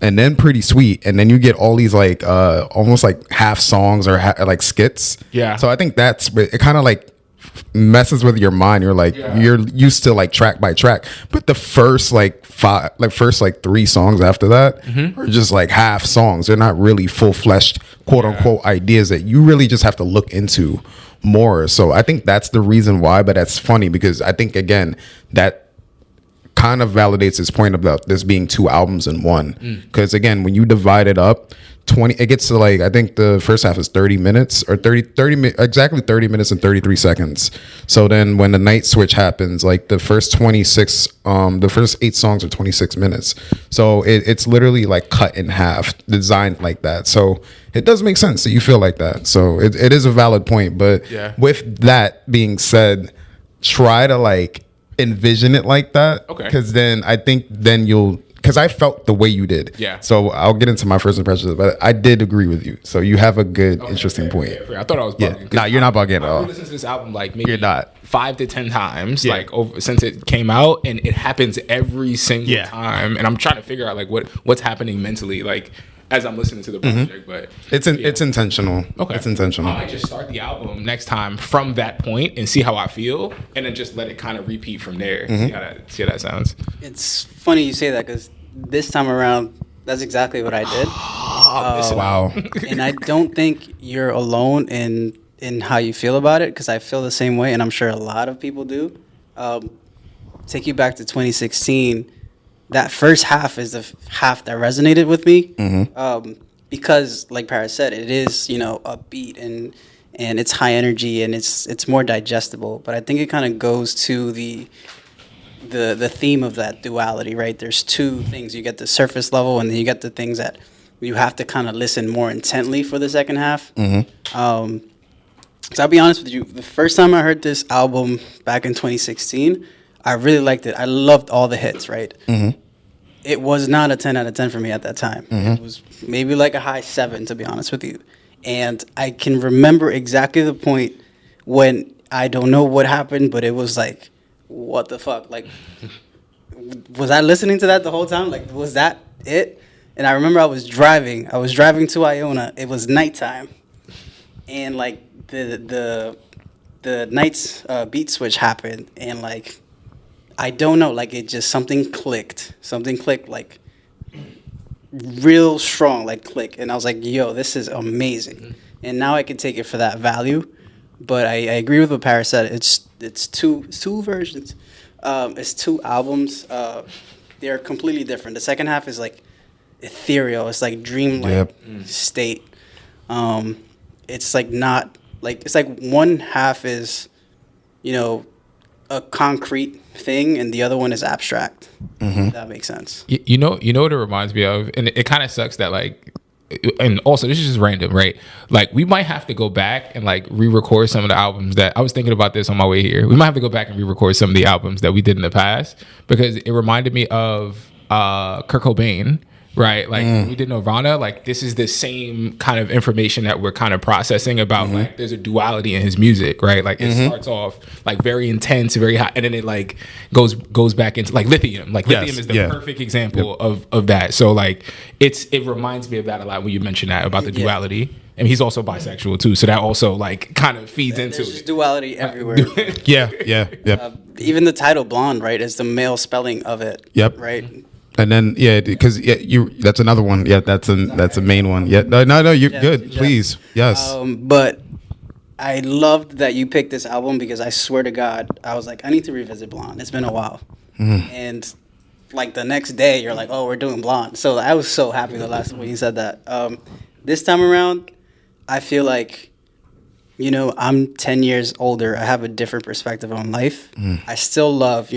[SPEAKER 2] And then Pretty Sweet, and then you get all these like almost like half songs or like skits. Yeah. So I think it kind of like messes with your mind. You're like you're used to like track by track, but the first first 3 songs after that are just like half songs. They're not really full fleshed quote unquote ideas that you really just have to look into more. So I think that's the reason why. But that's funny because I think again that kind of validates his point about this being 2 albums in one, because again when you divide it up 20, it gets to like, I think the first half is 30 minutes or 30 exactly 30 minutes and 33 seconds. So then when the night switch happens, like the first 26, the first 8 songs are 26 minutes. So it's literally like cut in half, designed like that. So it does make sense that you feel like that. So it is a valid point. But with that being said, try to like envision it like that.
[SPEAKER 5] Okay.
[SPEAKER 2] Because then I think then you'll, because I felt the way you did.
[SPEAKER 5] Yeah.
[SPEAKER 2] So I'll get into my first impressions, but I did agree with you. So you have a good, interesting point.
[SPEAKER 5] I thought I was bugging.
[SPEAKER 2] Nah, you're not bugging at all.
[SPEAKER 5] I've listened to this album like maybe
[SPEAKER 2] You're not.
[SPEAKER 5] 5 to 10 times, like over since it came out, and it happens every single time. And I'm trying to figure out like what's happening mentally, like as I'm listening to the project. But
[SPEAKER 2] It's intentional.
[SPEAKER 5] okay,
[SPEAKER 2] It's intentional.
[SPEAKER 5] I might just start the album next time from that point and see how I feel, and then just let it kind of repeat from there. See how that sounds.
[SPEAKER 3] It's funny you say that because this time around, that's exactly what I did.
[SPEAKER 2] Wow.
[SPEAKER 3] And I don't think you're alone in how you feel about it, because I feel the same way, and I'm sure a lot of people do. Take you back to 2016. That first half is the half that resonated with me, because, like Paris said, it is upbeat and it's high energy and it's more digestible. But I think it kind of goes to the theme of that duality, right? There's two things. You get the surface level, and then you get the things that you have to kind of listen more intently for the second half. So I'll be honest with you, the first time I heard this album back in 2016, I really liked it. I loved all the hits, right? It was not a 10 out of 10 for me at that time. It was maybe like a high 7, to be honest with you. And I can remember exactly the point when I don't know what happened, but it was like, what the fuck? Like, was I listening to that the whole time? Like, was that it? And I remember I was driving to Iona. It was nighttime, and like the night's beat switch happened, and like I don't know, like it just something clicked, like real strong, like click, and I was like, yo, this is amazing. And now I can take it for that value. But I agree with what Paris said. It's two versions. It's 2 albums. They're completely different. The second half is like ethereal. It's like dreamlike state. It's like not like, it's like one half is, a concrete thing, and the other one is abstract. If that makes sense.
[SPEAKER 5] You know what it reminds me of, and it kind of sucks that like. And also, this is just random, right? Like, we might have to go back and like re-record some of the albums that I was thinking about this on my way here. We might have to go back and re-record some of the albums that we did in the past, because it reminded me of Kurt Cobain, right? Like when we did Nirvana, like this is the same kind of information that we're kind of processing about. Like there's a duality in his music, right? Like it starts off like very intense, very hot, and then it like goes back into like Lithium. Like Lithium is the perfect example of that. So like it reminds me of that a lot when you mention that about the duality. And he's also bisexual too, so that also like kind of feeds into
[SPEAKER 3] There's
[SPEAKER 5] it.
[SPEAKER 3] just duality everywhere.
[SPEAKER 2] Even
[SPEAKER 3] Even the title "Blond," right, is the male spelling of it. Right.
[SPEAKER 2] And then because that's another one. That's a main one. No, you're good. Please, yes.
[SPEAKER 3] But I loved that you picked this album, because I swear to God, I was like, I need to revisit Blonde. It's been a while, and like the next day, you're like, oh, we're doing Blonde. So I was so happy the last when you said that. This time around, I feel like, I'm 10 years older. I have a different perspective on life. I still love,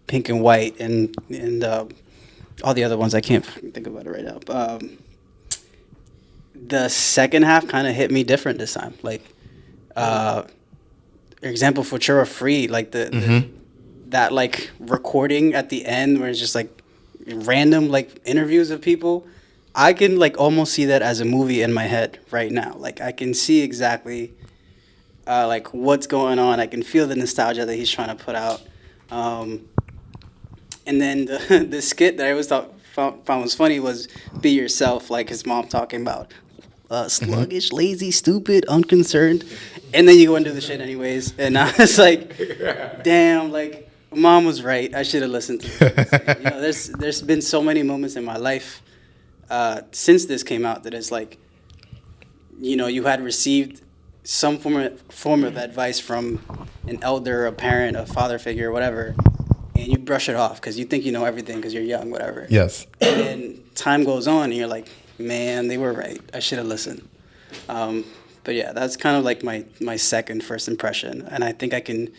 [SPEAKER 3] Pink and White and all the other ones. I can't think about it right now. The second half kind of hit me different this time. Like, example, Futura Free, like that like recording at the end where it's just like random like interviews of people. I can like almost see that as a movie in my head right now. Like I can see exactly like what's going on. I can feel the nostalgia that he's trying to put out. And then the skit that I always found was funny was "Be Yourself," like his mom talking about sluggish, lazy, stupid, unconcerned. And then you go and do the shit anyways. And I was like, damn, like mom was right. I should have listened to this. There's been so many moments in my life since this came out that it's like, you had received some form of advice from an elder, a parent, a father figure, whatever, and you brush it off because you think you know everything because you're young, whatever.
[SPEAKER 2] Yes.
[SPEAKER 3] And then time goes on and you're like, man, they were right. I should have listened. But yeah, that's kind of like my second first impression, and I think I can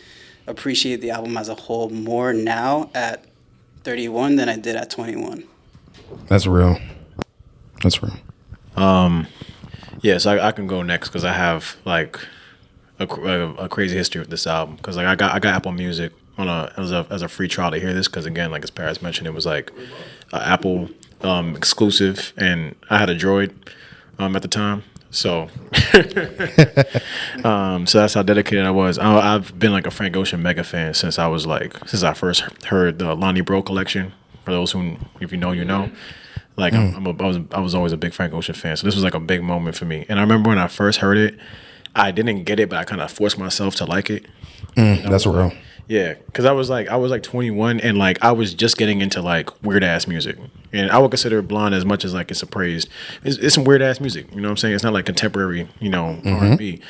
[SPEAKER 3] appreciate the album as a whole more now at 31 than I did at 21.
[SPEAKER 2] That's real. That's real.
[SPEAKER 4] Yeah, so I can go next because I have like a crazy history with this album. Because like I got Apple Music on as a free trial to hear this. Because again, like as Paris mentioned, it was like Apple exclusive, and I had a Droid at the time. So, so that's how dedicated I was. I've been like a Frank Ocean mega fan since I first heard the Lonnie Bro collection. For those who, if you know, you know. Like I was always a big Frank Ocean fan, so this was like a big moment for me. And I remember when I first heard it, I didn't get it, but I kind of forced myself to like it.
[SPEAKER 2] That's real.
[SPEAKER 4] Yeah, because I was like 21, and like I was just getting into like weird ass music, and I would consider Blonde as much as like it's appraised. It's some weird ass music, you know what I'm saying? It's not like contemporary, R&B.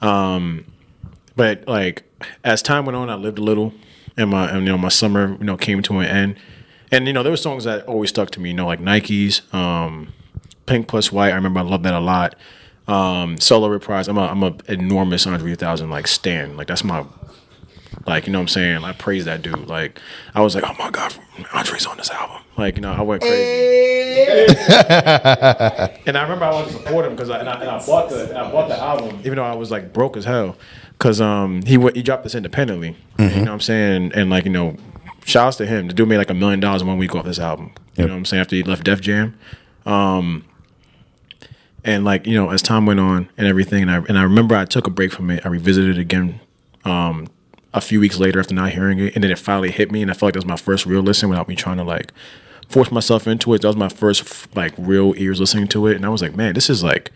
[SPEAKER 4] But like as time went on, I lived a little, and my summer came to an end. And, there were songs that always stuck to me, like Nike's, Pink Plus White. I remember I loved that a lot. Solo Reprise. I'm a enormous Andre 3000, like, stan. Like, that's my, like, you know what I'm saying? I praise that dude. Like, I was like, oh, my God, Andre's on this album. Like, I went crazy. And I remember I wanted to support him because I bought the album, even though I was, like, broke as hell. Because he dropped this independently. You know what I'm saying? And like, shouts to him. The dude made like $1 million in 1 week off this album. You know what I'm saying? After he left Def Jam. And like, as time went on and everything, and I remember I took a break from it. I revisited it again a few weeks later after not hearing it. And then it finally hit me, and I felt like that was my first real listen without me trying to like force myself into it. That was my first like real ears listening to it. And I was like, man, this is like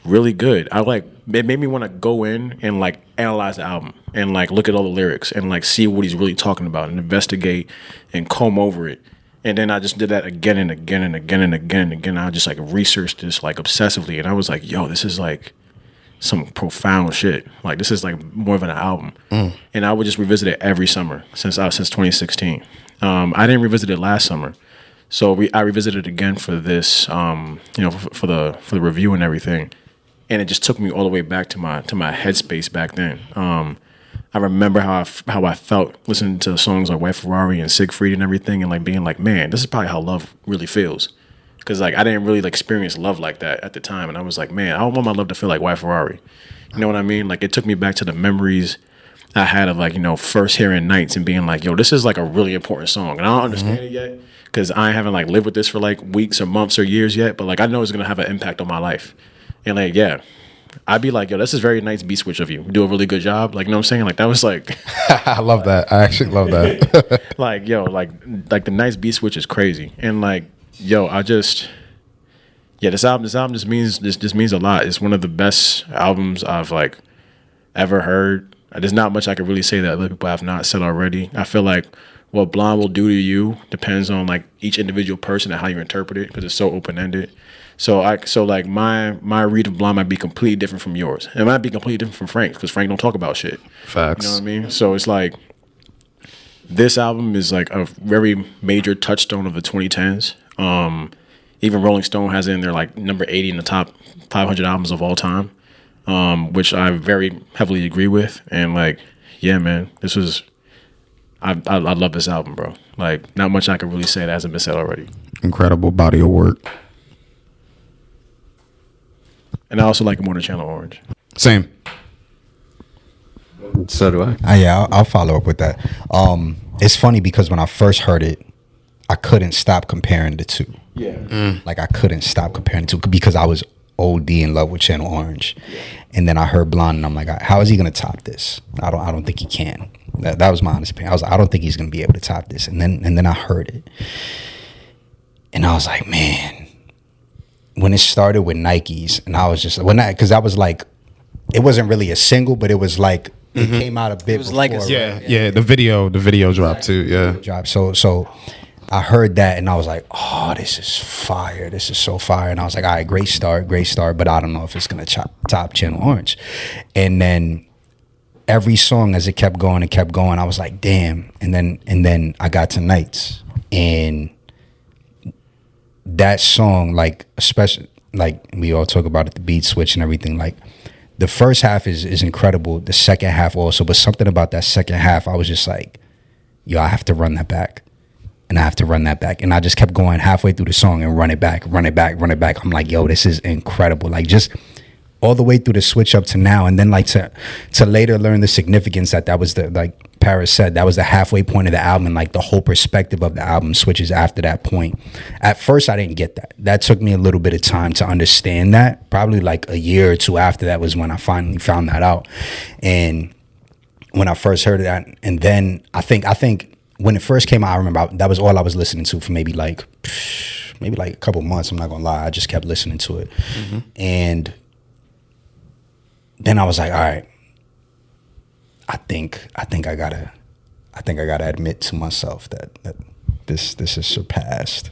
[SPEAKER 4] really good. It made me want to go in and like analyze the album and like look at all the lyrics and like see what he's really talking about and investigate and comb over it. And then I just did that again and again and again and again and again. I just like researched this like obsessively, and I was like, yo, this is like some profound shit. Like this is like more of an album. And I would just revisit it every summer since 2016. I didn't revisit it last summer. So I revisited it again for this, for the review and everything. And it just took me all the way back to my headspace back then. I remember how I felt listening to songs like White Ferrari and Siegfried and everything, and like being like, man, this is probably how love really feels. Because like I didn't really like experience love like that at the time, and I was like, man, I want my love to feel like White Ferrari. You know what I mean? Like it took me back to the memories I had of like first hearing Nights and being like, yo, this is like a really important song, and I don't understand it yet because I haven't like lived with this for like weeks or months or years yet, but like I know it's gonna have an impact on my life. And like, yeah, I'd be like, yo, this is very nice beat switch of you. You do a really good job. Like, you know what I'm saying? Like, that was like...
[SPEAKER 2] I love that. I actually love that.
[SPEAKER 4] like, yo, like the nice beat switch is crazy. And like, yo, this album just means a lot. It's one of the best albums I've like ever heard. There's not much I could really say that other people have not said already. I feel like what Blonde will do to you depends on like each individual person and how you interpret it because it's so open-ended. So like my read of Blonde might be completely different from yours. It might be completely different from Frank's because Frank don't talk about shit.
[SPEAKER 2] Facts.
[SPEAKER 4] You know what I mean? So it's like this album is like a very major touchstone of the 2010s. Even Rolling Stone has it in their like number 80 in the top 500 albums of all time, which I very heavily agree with. And like, yeah, man, this was I love this album, bro. Like, not much I could really say that hasn't been said already.
[SPEAKER 2] Incredible body of work.
[SPEAKER 4] And I also like it more than Channel Orange.
[SPEAKER 2] Same.
[SPEAKER 6] So do I.
[SPEAKER 7] Yeah, I'll follow up with that. It's funny because when I first heard it, I couldn't stop comparing the two.
[SPEAKER 4] Yeah.
[SPEAKER 7] Like I couldn't stop comparing the two because I was OD in love with Channel Orange. Yeah. And then I heard Blonde and I'm like, how is he gonna top this? I don't think he can. That was my honest opinion. I don't think he's gonna be able to top this. And then I heard it. And I was like, man, when it started with Nikes, and I was just because I was like, it wasn't really a single, but it was like it came out a bit. It was before,
[SPEAKER 3] like a
[SPEAKER 2] yeah. The video dropped too. Yeah,
[SPEAKER 7] dropped. So I heard that and I was like, oh, this is fire. This is so fire. And I was like, all right, great start. But I don't know if it's gonna top Channel Orange. And then every song as it kept going, I was like, damn. And then I got to Nights, and that song, like, especially, like, we all talk about it, the beat switch and everything, like, the first half is incredible, the second half also, but something about that second half, I was just like, yo, I have to run that back. And I have to run that back. And I just kept going halfway through the song and run it back. I'm like, yo, this is incredible. Like, just all the way through the switch up to now. And then, like, to later learn the significance that was the, like Paris said, that was the halfway point of the album. And, like, the whole perspective of the album switches after that point. At first, I didn't get that. That took me a little bit of time to understand that. Probably, like, a year or two after that was when I finally found that out. And when I first heard that, and then I think when it first came out, I remember that was all I was listening to for maybe like a couple months. I'm not gonna lie, I just kept listening to it, and then I was like, all right, I think I gotta admit to myself that this has surpassed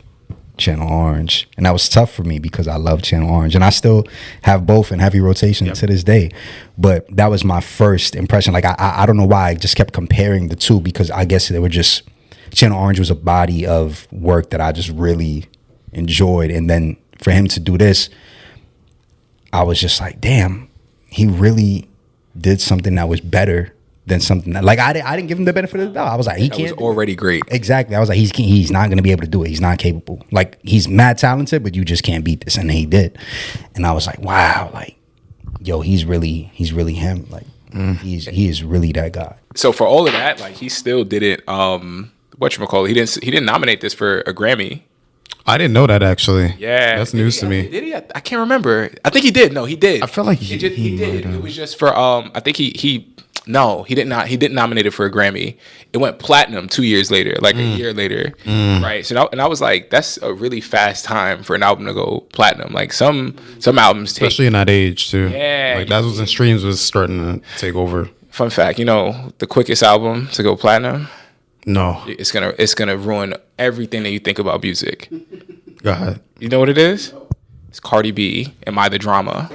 [SPEAKER 7] Channel Orange, and that was tough for me because I love Channel Orange, and I still have both in heavy rotation to this day. But that was my first impression. Like, I don't know why I just kept comparing the two, because I guess they were just, Channel Orange was a body of work that I just really enjoyed, and then for him to do this, I was just like, damn, he really did something that was better than something that, like, I didn't give him the benefit of the doubt. I was like, he can't.
[SPEAKER 5] That was already great.
[SPEAKER 7] Exactly. I was like, he's not going to be able to do it. He's not capable. Like, he's mad talented, but you just can't beat this. And he did. And I was like, wow, like, yo, he's really him. Like, he is really that guy.
[SPEAKER 5] So for all of that, like, he still didn't whatchamacallit, he didn't nominate this for a Grammy.
[SPEAKER 2] I didn't know that, actually.
[SPEAKER 5] Yeah,
[SPEAKER 2] that's news to me.
[SPEAKER 5] Did he? I can't remember. I think he did. No, he did.
[SPEAKER 2] I feel like he
[SPEAKER 5] did. It was just for I think he no, he did not. He didn't nominate it for a Grammy. It went platinum 2 years later, like a year later, right? So I was like, that's a really fast time for an album to go platinum. Like some albums take,
[SPEAKER 2] especially in that age too.
[SPEAKER 5] Yeah,
[SPEAKER 2] like that was when streams was starting to take over.
[SPEAKER 5] Fun fact, the quickest album to go platinum.
[SPEAKER 2] No,
[SPEAKER 5] it's gonna ruin everything that you think about music.
[SPEAKER 2] Go ahead.
[SPEAKER 5] You know what it is? It's Cardi B. Am I the Drama?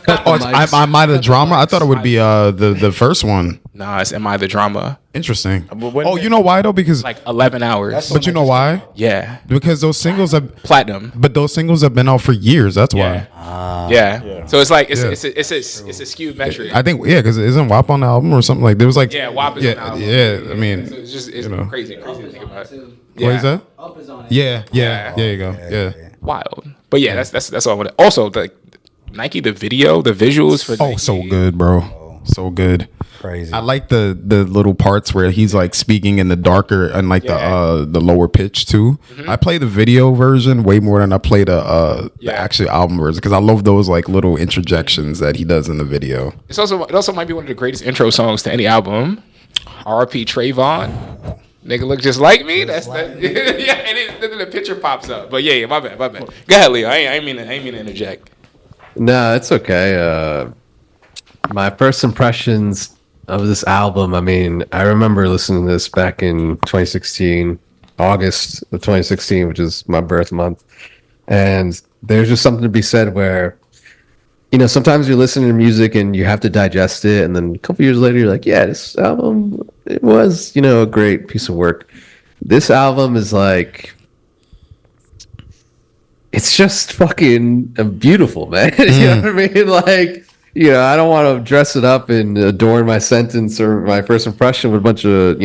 [SPEAKER 2] Am I the Drama? I thought it would be the first one.
[SPEAKER 5] Nah, it's Am I the Drama?
[SPEAKER 2] Interesting. Oh, you know why though? Because
[SPEAKER 5] like 11 hours.
[SPEAKER 2] But you know why?
[SPEAKER 5] Yeah.
[SPEAKER 2] Because those singles have
[SPEAKER 5] platinum.
[SPEAKER 2] But those singles have been out for years. That's why.
[SPEAKER 5] Yeah. So it's like it's a skewed metric.
[SPEAKER 2] I think because isn't WAP on the album or something like there was like
[SPEAKER 5] WAP is on the album.
[SPEAKER 2] Yeah. I mean,
[SPEAKER 5] so it's crazy to think about.
[SPEAKER 2] What is that?
[SPEAKER 3] Up is on it.
[SPEAKER 2] Yeah. There you go. Yeah.
[SPEAKER 5] Wild. But yeah, that's all I wanted. Also, the Nike, the visuals for Nike.
[SPEAKER 2] So good, bro. So good.
[SPEAKER 7] Crazy.
[SPEAKER 2] I like the little parts where he's like speaking in the darker and like the lower pitch too. I play the video version way more than I play the actual album version because I love those like little interjections that he does in the video.
[SPEAKER 5] It also might be one of the greatest intro songs to any album. R.P. Trayvon. Nigga look just like me. That's that. Yeah, and then the picture pops up. But yeah, my bad. Go ahead, Leo. I ain't mean to interject.
[SPEAKER 6] No, it's okay. My first impressions of this album, I mean, I remember listening to this back in 2016, August of 2016, which is my birth month. And there's just something to be said where, sometimes you're listening to music and you have to digest it. And then a couple years later, you're like, yeah, this album, it was, a great piece of work. This album is like, it's just fucking beautiful, man. You know what I mean? Like, I don't want to dress it up and adorn my sentence or my first impression with a bunch of,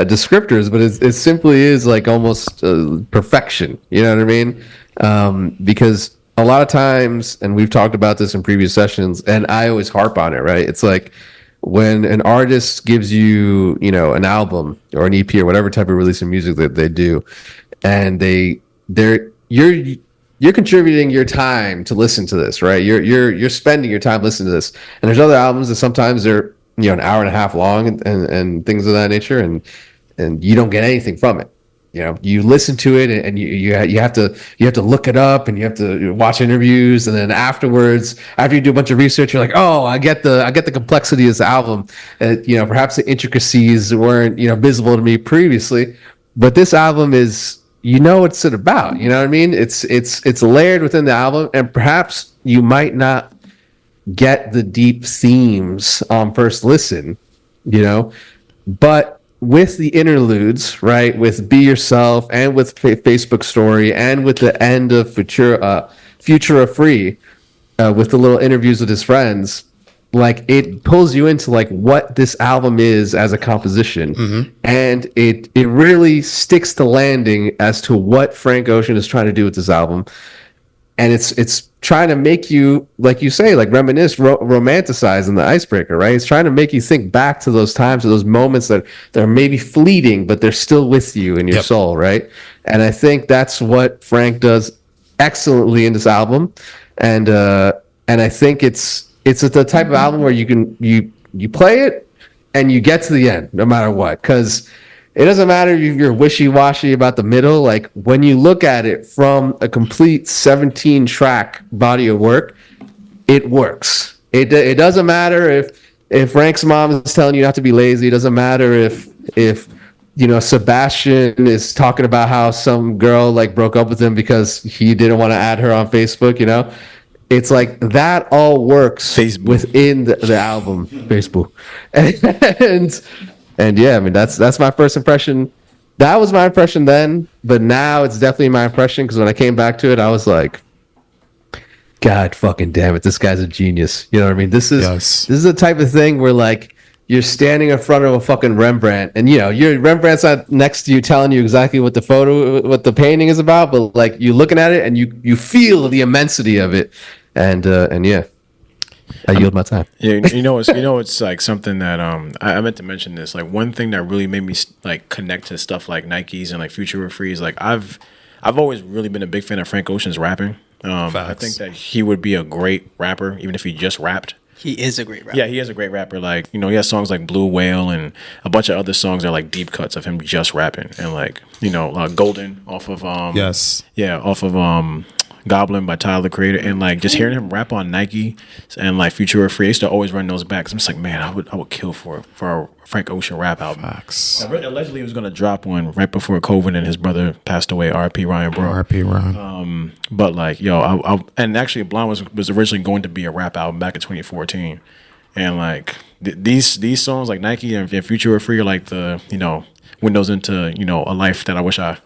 [SPEAKER 6] descriptors, but it simply is like almost perfection. You know what I mean? Because a lot of times, and we've talked about this in previous sessions, and I always harp on it, right? It's like when an artist gives you, an album or an EP or whatever type of release of music that they do, and you're contributing your time to listen to this, right? You're spending your time listening to this. And there's other albums that sometimes they're an hour and a half long and things of that nature, and you don't get anything from it. You listen to it and you have to look it up and you have to watch interviews, and then afterwards, after you do a bunch of research, you're like, oh, I get the complexity of this album. Perhaps the intricacies weren't visible to me previously, but this album is. What's it about? You know what I mean? It's layered within the album, and perhaps you might not get the deep themes on first listen, but with the interludes, right, with Be Yourself and with Facebook Story and with the end of Futura Free, with the little interviews with his friends, like it pulls you into like what this album is as a composition, and it really sticks to landing as to what Frank Ocean is trying to do with this album. And it's trying to make you, like you say, like reminisce, romanticize in the Icebreaker, right? It's trying to make you think back to those times, to those moments that are maybe fleeting, but they're still with you in your soul, right? And I think that's what Frank does excellently in this album. And I think it's the type of album where you play it and you get to the end no matter what, because it doesn't matter if you're wishy-washy about the middle. Like when you look at it from a complete 17-track body of work, it works. It doesn't matter if Frank's mom is telling you not to be lazy. It doesn't matter if Sebastian is talking about how some girl like broke up with him because he didn't want to add her on Facebook. It's like that all works within the album, Facebook. And yeah, I mean that's my first impression. That was my impression then, but now it's definitely my impression because when I came back to it, I was like, God fucking damn it, this guy's a genius. You know what I mean? This is the type of thing where like you're standing in front of a fucking Rembrandt, and your Rembrandt's not next to you telling you exactly what the painting is about, but like you looking at it and you feel the immensity of it, and yeah. I yield my time.
[SPEAKER 4] Yeah, it's like something that I meant to mention this. Like one thing that really made me like connect to stuff like Nikes and like Futura Free is like I've always really been a big fan of Frank Ocean's rapping. I think that he would be a great rapper even if he just rapped.
[SPEAKER 3] He is a great rapper.
[SPEAKER 4] Yeah, he is a great rapper. Like he has songs like Blue Whale and a bunch of other songs that are like deep cuts of him just rapping, and like Golden off of Goblin by Tyler, the Creator, and like just hearing him rap on Nike and like Futura Free, I used to always run those back. I'm just like, man, I would kill for a Frank Ocean rap album.
[SPEAKER 2] Facts.
[SPEAKER 4] Allegedly, he was gonna drop one right before COVID, and his brother passed away. R.I.P. Ryan, bro.
[SPEAKER 2] R.I.P. Ryan.
[SPEAKER 4] But like, and actually, Blond was originally going to be a rap album back in 2014, and like these songs like Nike and Futura Free are like the windows into a life that I wish I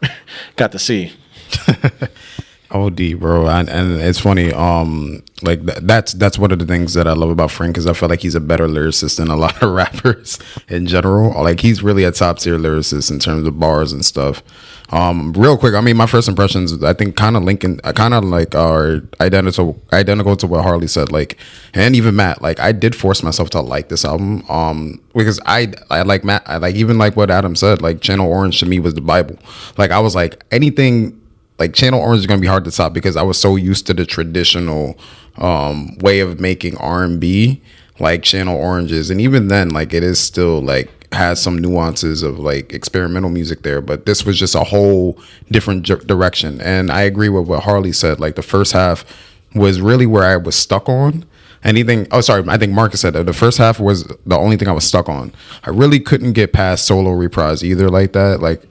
[SPEAKER 4] got to see.
[SPEAKER 2] OD, bro, and it's funny. Like that's one of the things that I love about Frank, is I feel like he's a better lyricist than a lot of rappers in general. Like he's really a top tier lyricist in terms of bars and stuff. Real quick, I mean, my first impressions, I think, kind of are identical to what Harley said. Like, and even Matt, like, I did force myself to like this album. Because I like Matt, I like even like what Adam said. Like, Channel Orange to me was the Bible. Like, I was like, anything. Like Channel Orange is gonna be hard to top because I was so used to the traditional way of making R&B, like Channel Orange is, and even then, like it is still like has some nuances of like experimental music there, but this was just a whole different direction. And I agree with what Harley said. Like the first half was really where I was stuck on. I think Marcus said that the first half was the only thing I was stuck on. I really couldn't get past Solo Reprise either, like that. Like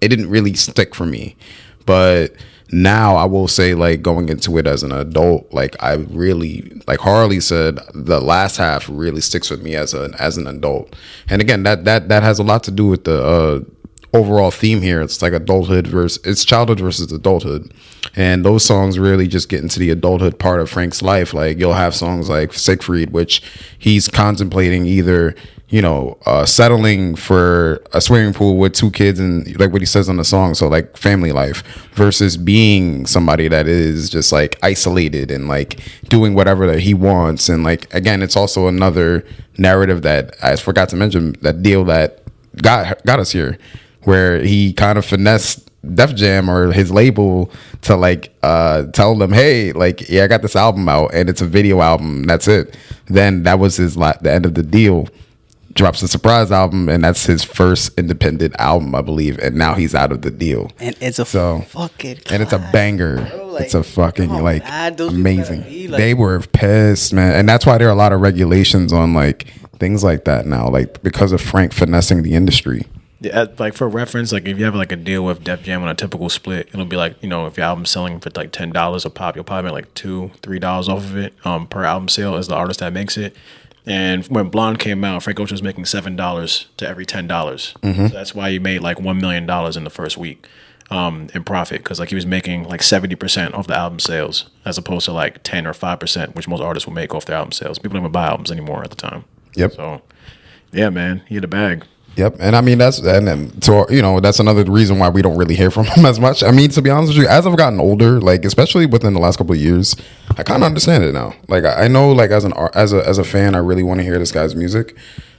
[SPEAKER 2] it didn't really stick for me. But now I will say, like, going into it as an adult, like I really, like Harley said, the last half really sticks with me as an adult. And again, that has a lot to do with the overall theme here. It's like it's childhood versus adulthood. And those songs really just get into the adulthood part of Frank's life. Like you'll have songs like Siegfried, which he's contemplating either settling for a swimming pool with 2 kids and like what he says on the song, so like family life, versus being somebody that is just like isolated and like doing whatever that he wants. And like again, it's also another narrative that I forgot to mention, that deal that got us here, where he kind of finessed Def Jam or his label to like tell them, hey, like, yeah, I got this album out and it's a video album, that's it. Then that was the end of the deal. Drops a surprise album, and that's his first independent album, I believe, and now he's out of the deal.
[SPEAKER 3] And it's a fucking class,
[SPEAKER 2] and it's a banger.
[SPEAKER 3] Bro, like,
[SPEAKER 2] it's a fucking amazing.
[SPEAKER 3] Like,
[SPEAKER 2] they were pissed, man, and that's why there are a lot of regulations on like things like that now, like because of Frank finessing the industry.
[SPEAKER 4] Yeah, like for reference, like if you have like a deal with Def Jam on a typical split, it'll be like, if your album's selling for like $10 a pop, you'll probably make like $2-3 off of it per album sale as the artist that makes it. And when Blonde came out, Frank Ocean was making $7 to every $10. So that's why he made like $1 million in the first week in profit, because like he was making like 70% off the album sales as opposed to like 10 or 5%, which most artists will make off their album sales. People don't even buy albums anymore at the time.
[SPEAKER 2] Yep.
[SPEAKER 4] So yeah, man, he had a bag.
[SPEAKER 2] Yep, and I mean that's so that's another reason why we don't really hear from him as much. I mean, to be honest with you, as I've gotten older, like especially within the last couple of years, I kind of understand it now. Like I know, like as a fan, I really want to hear this guy's music,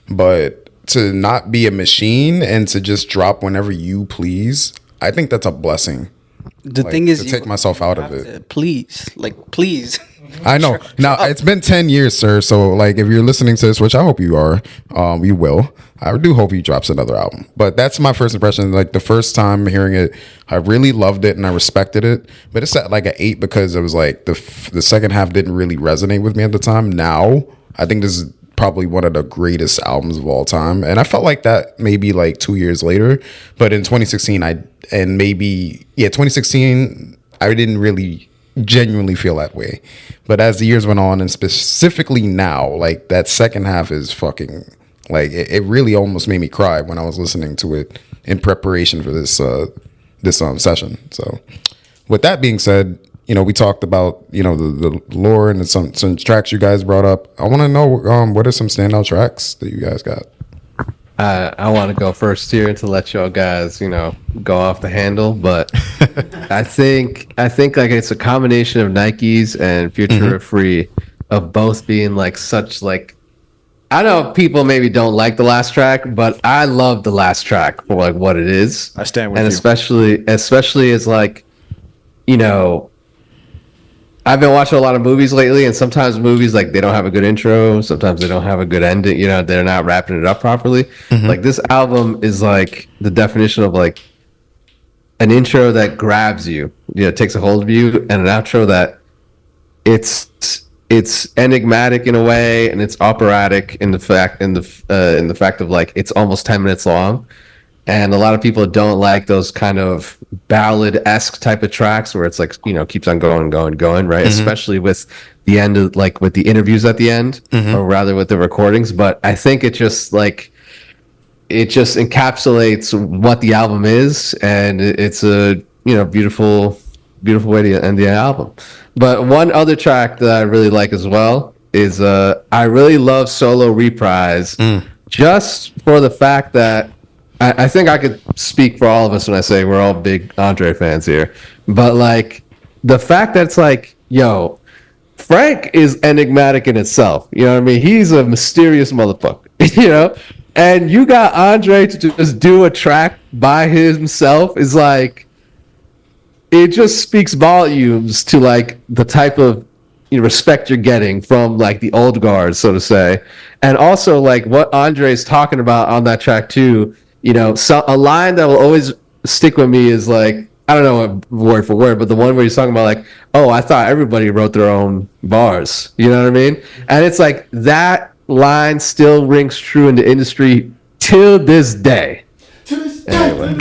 [SPEAKER 2] but to not be a machine and to just drop whenever you please, I think that's a blessing.
[SPEAKER 3] The thing is,
[SPEAKER 2] to take myself out of it.
[SPEAKER 3] Please.
[SPEAKER 2] I know. Now it's been 10 years, sir. So like, if you're listening to this, which I hope you are, you will. I do hope he drops another album. But that's my first impression. Like the first time hearing it, I really loved it and I respected it. But it's at like an 8 because it was like the second half didn't really resonate with me at the time. Now I think this is probably one of the greatest albums of all time, and I felt like that maybe like 2 years later. But in 2016, 2016, I didn't really genuinely feel that way. But as the years went on, and specifically now, like that second half is fucking like it really almost made me cry when I was listening to it in preparation for this session. So with that being said, we talked about the lore and some tracks you guys brought up. I want to know what are some standout tracks that you guys got.
[SPEAKER 6] I want to go first here to let y'all guys, go off the handle, but I think like it's a combination of Nikes and Future Free of both being like such like, I know people maybe don't like the last track, but I love the last track for like what it is.
[SPEAKER 4] I stand with
[SPEAKER 6] you. And especially as like, I've been watching a lot of movies lately, and sometimes movies like they don't have a good intro, sometimes they don't have a good ending. They're not wrapping it up properly. Like this album is like the definition of like an intro that grabs you, takes a hold of you, and an outro that it's enigmatic in a way, and it's operatic in the fact of like it's almost 10 minutes long. And a lot of people don't like those kind of ballad-esque type of tracks where it's like, keeps on going, right? Especially with the end of, like, with the interviews at the end, or rather with the recordings. But I think it just encapsulates what the album is, and it's a, beautiful way to end the album. But one other track that I really like as well is I really love Solo Reprise, just for the fact that I think I could speak for all of us when I say we're all big Andre fans here. But like the fact that it's like, yo, Frank is enigmatic in itself. You know what I mean? He's a mysterious motherfucker, And you got Andre to just do a track by himself is like, it just speaks volumes to like the type of respect you're getting from like the old guard, so to say. And also like what Andre's talking about on that track too. So a line that will always stick with me is like, I don't know word for word, but the one where he's talking about like, oh, I thought everybody wrote their own bars. You know what I mean? And it's like that line still rings true in the industry till this day. Anyway.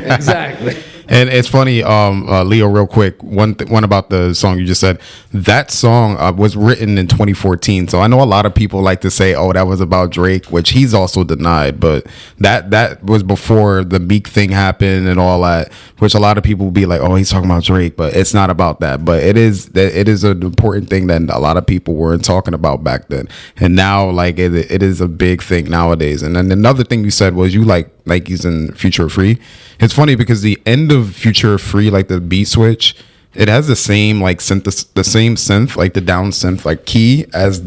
[SPEAKER 6] Exactly.
[SPEAKER 2] And it's funny, Leo, real quick, one about the song you just said. That song was written in 2014. So I know a lot of people like to say, oh, that was about Drake, which he's also denied. But that was before the Meek thing happened and all that, which a lot of people will be like, oh, he's talking about Drake. But it's not about that. But it is an important thing that a lot of people weren't talking about back then. And now, like, it is a big thing nowadays. And then another thing you said was you like Nikes and Future Free. It's funny because the end of Future Free, like the beat switch, it has the same like synth, like the down synth like key as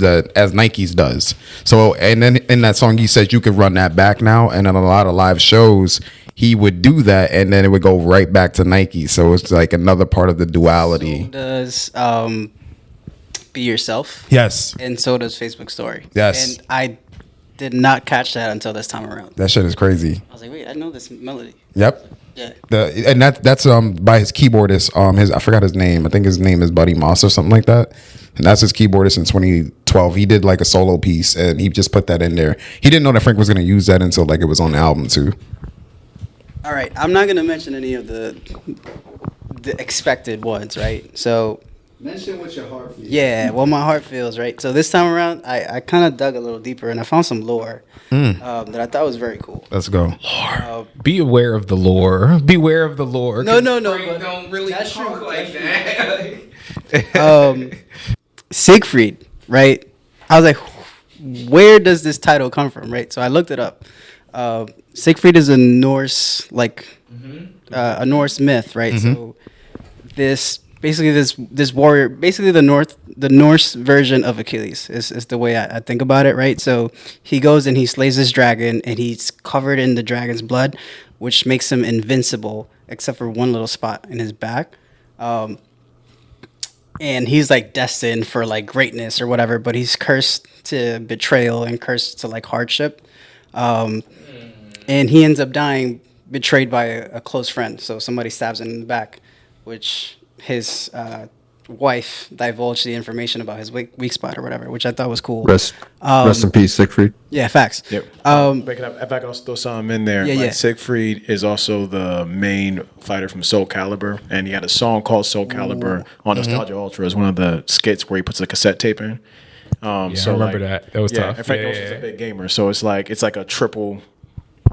[SPEAKER 2] Nike's does. So and then in that song you said you could run that back now, and in a lot of live shows he would do that, and then it would go right back to Nike. So it's like another part of the duality.
[SPEAKER 3] So does Be Yourself.
[SPEAKER 2] Yes.
[SPEAKER 3] And so does Facebook Story.
[SPEAKER 2] Yes.
[SPEAKER 3] And I did not catch that until this time around.
[SPEAKER 2] That shit is crazy.
[SPEAKER 3] I was like, wait, I know this melody.
[SPEAKER 2] Yep.
[SPEAKER 3] Yeah.
[SPEAKER 2] And that's by his keyboardist. I forgot his name. I think his name is Buddy Moss or something like that. And that's his keyboardist in 2012. He did like a solo piece and he just put that in there. He didn't know that Frank was going to use that until like it was on the album too.
[SPEAKER 3] All right, I'm not going to mention any of the expected ones, right? So
[SPEAKER 7] Mention what your heart feels.
[SPEAKER 3] Yeah, what my heart feels, right? So this time around, I kind of dug a little deeper and I found some lore that I thought was very cool.
[SPEAKER 2] Let's go.
[SPEAKER 5] Be aware of the lore. Beware of the lore.
[SPEAKER 3] No,
[SPEAKER 5] 'cause
[SPEAKER 3] no, no,
[SPEAKER 5] Frank
[SPEAKER 3] but
[SPEAKER 5] don't really
[SPEAKER 3] that's
[SPEAKER 5] talk
[SPEAKER 3] true,
[SPEAKER 5] like
[SPEAKER 3] that's
[SPEAKER 5] that.
[SPEAKER 3] Siegfried, right? I was like, where does this title come from, right? So I looked it up. Siegfried is a Norse, a Norse myth, right? So this warrior, basically the Norse version of Achilles is the way I think about it, right? So he goes and he slays this dragon, and he's covered in the dragon's blood, which makes him invincible, except for one little spot in his back. And he's like destined for like greatness or whatever, but he's cursed to betrayal and cursed to like hardship. And he ends up dying betrayed by a close friend. So somebody stabs him in the back, which his wife divulged the information about his weak spot or whatever, which I thought was cool.
[SPEAKER 6] Rest in peace, Siegfried.
[SPEAKER 3] Yeah, facts.
[SPEAKER 4] Yep. If I could also throw something in there,
[SPEAKER 3] Yeah.
[SPEAKER 4] Siegfried is also the main fighter from Soul Calibur, and he had a song called Soul Calibur on Nostalgia Ultra as one of the skits where he puts a cassette tape in.
[SPEAKER 5] I remember that. That was tough.
[SPEAKER 4] And Frank
[SPEAKER 5] Yeah,
[SPEAKER 4] Ocean's
[SPEAKER 5] yeah.
[SPEAKER 4] a big gamer, so it's like a triple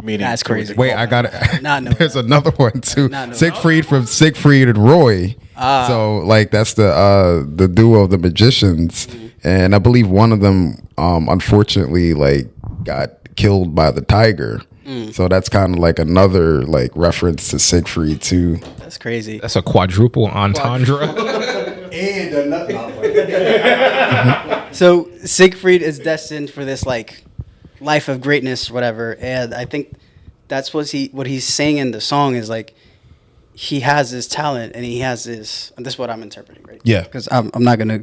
[SPEAKER 4] meaning.
[SPEAKER 3] That's crazy.
[SPEAKER 2] Wait, I got it.
[SPEAKER 3] Not know
[SPEAKER 2] There's
[SPEAKER 3] that.
[SPEAKER 2] another one too.
[SPEAKER 3] Not know
[SPEAKER 2] Siegfried from Siegfried and Roy. So like that's the duo of the magicians, and I believe one of them unfortunately like got killed by the tiger. So that's kind of like another like reference to Siegfried too.
[SPEAKER 3] That's crazy.
[SPEAKER 5] That's a quadruple entendre.
[SPEAKER 7] And another.
[SPEAKER 3] So Siegfried is destined for this like life of greatness, whatever. And I think that's what he's saying in the song is like he has this talent and he has this. And this is what I'm interpreting, right?
[SPEAKER 2] Yeah.
[SPEAKER 3] Because I'm not gonna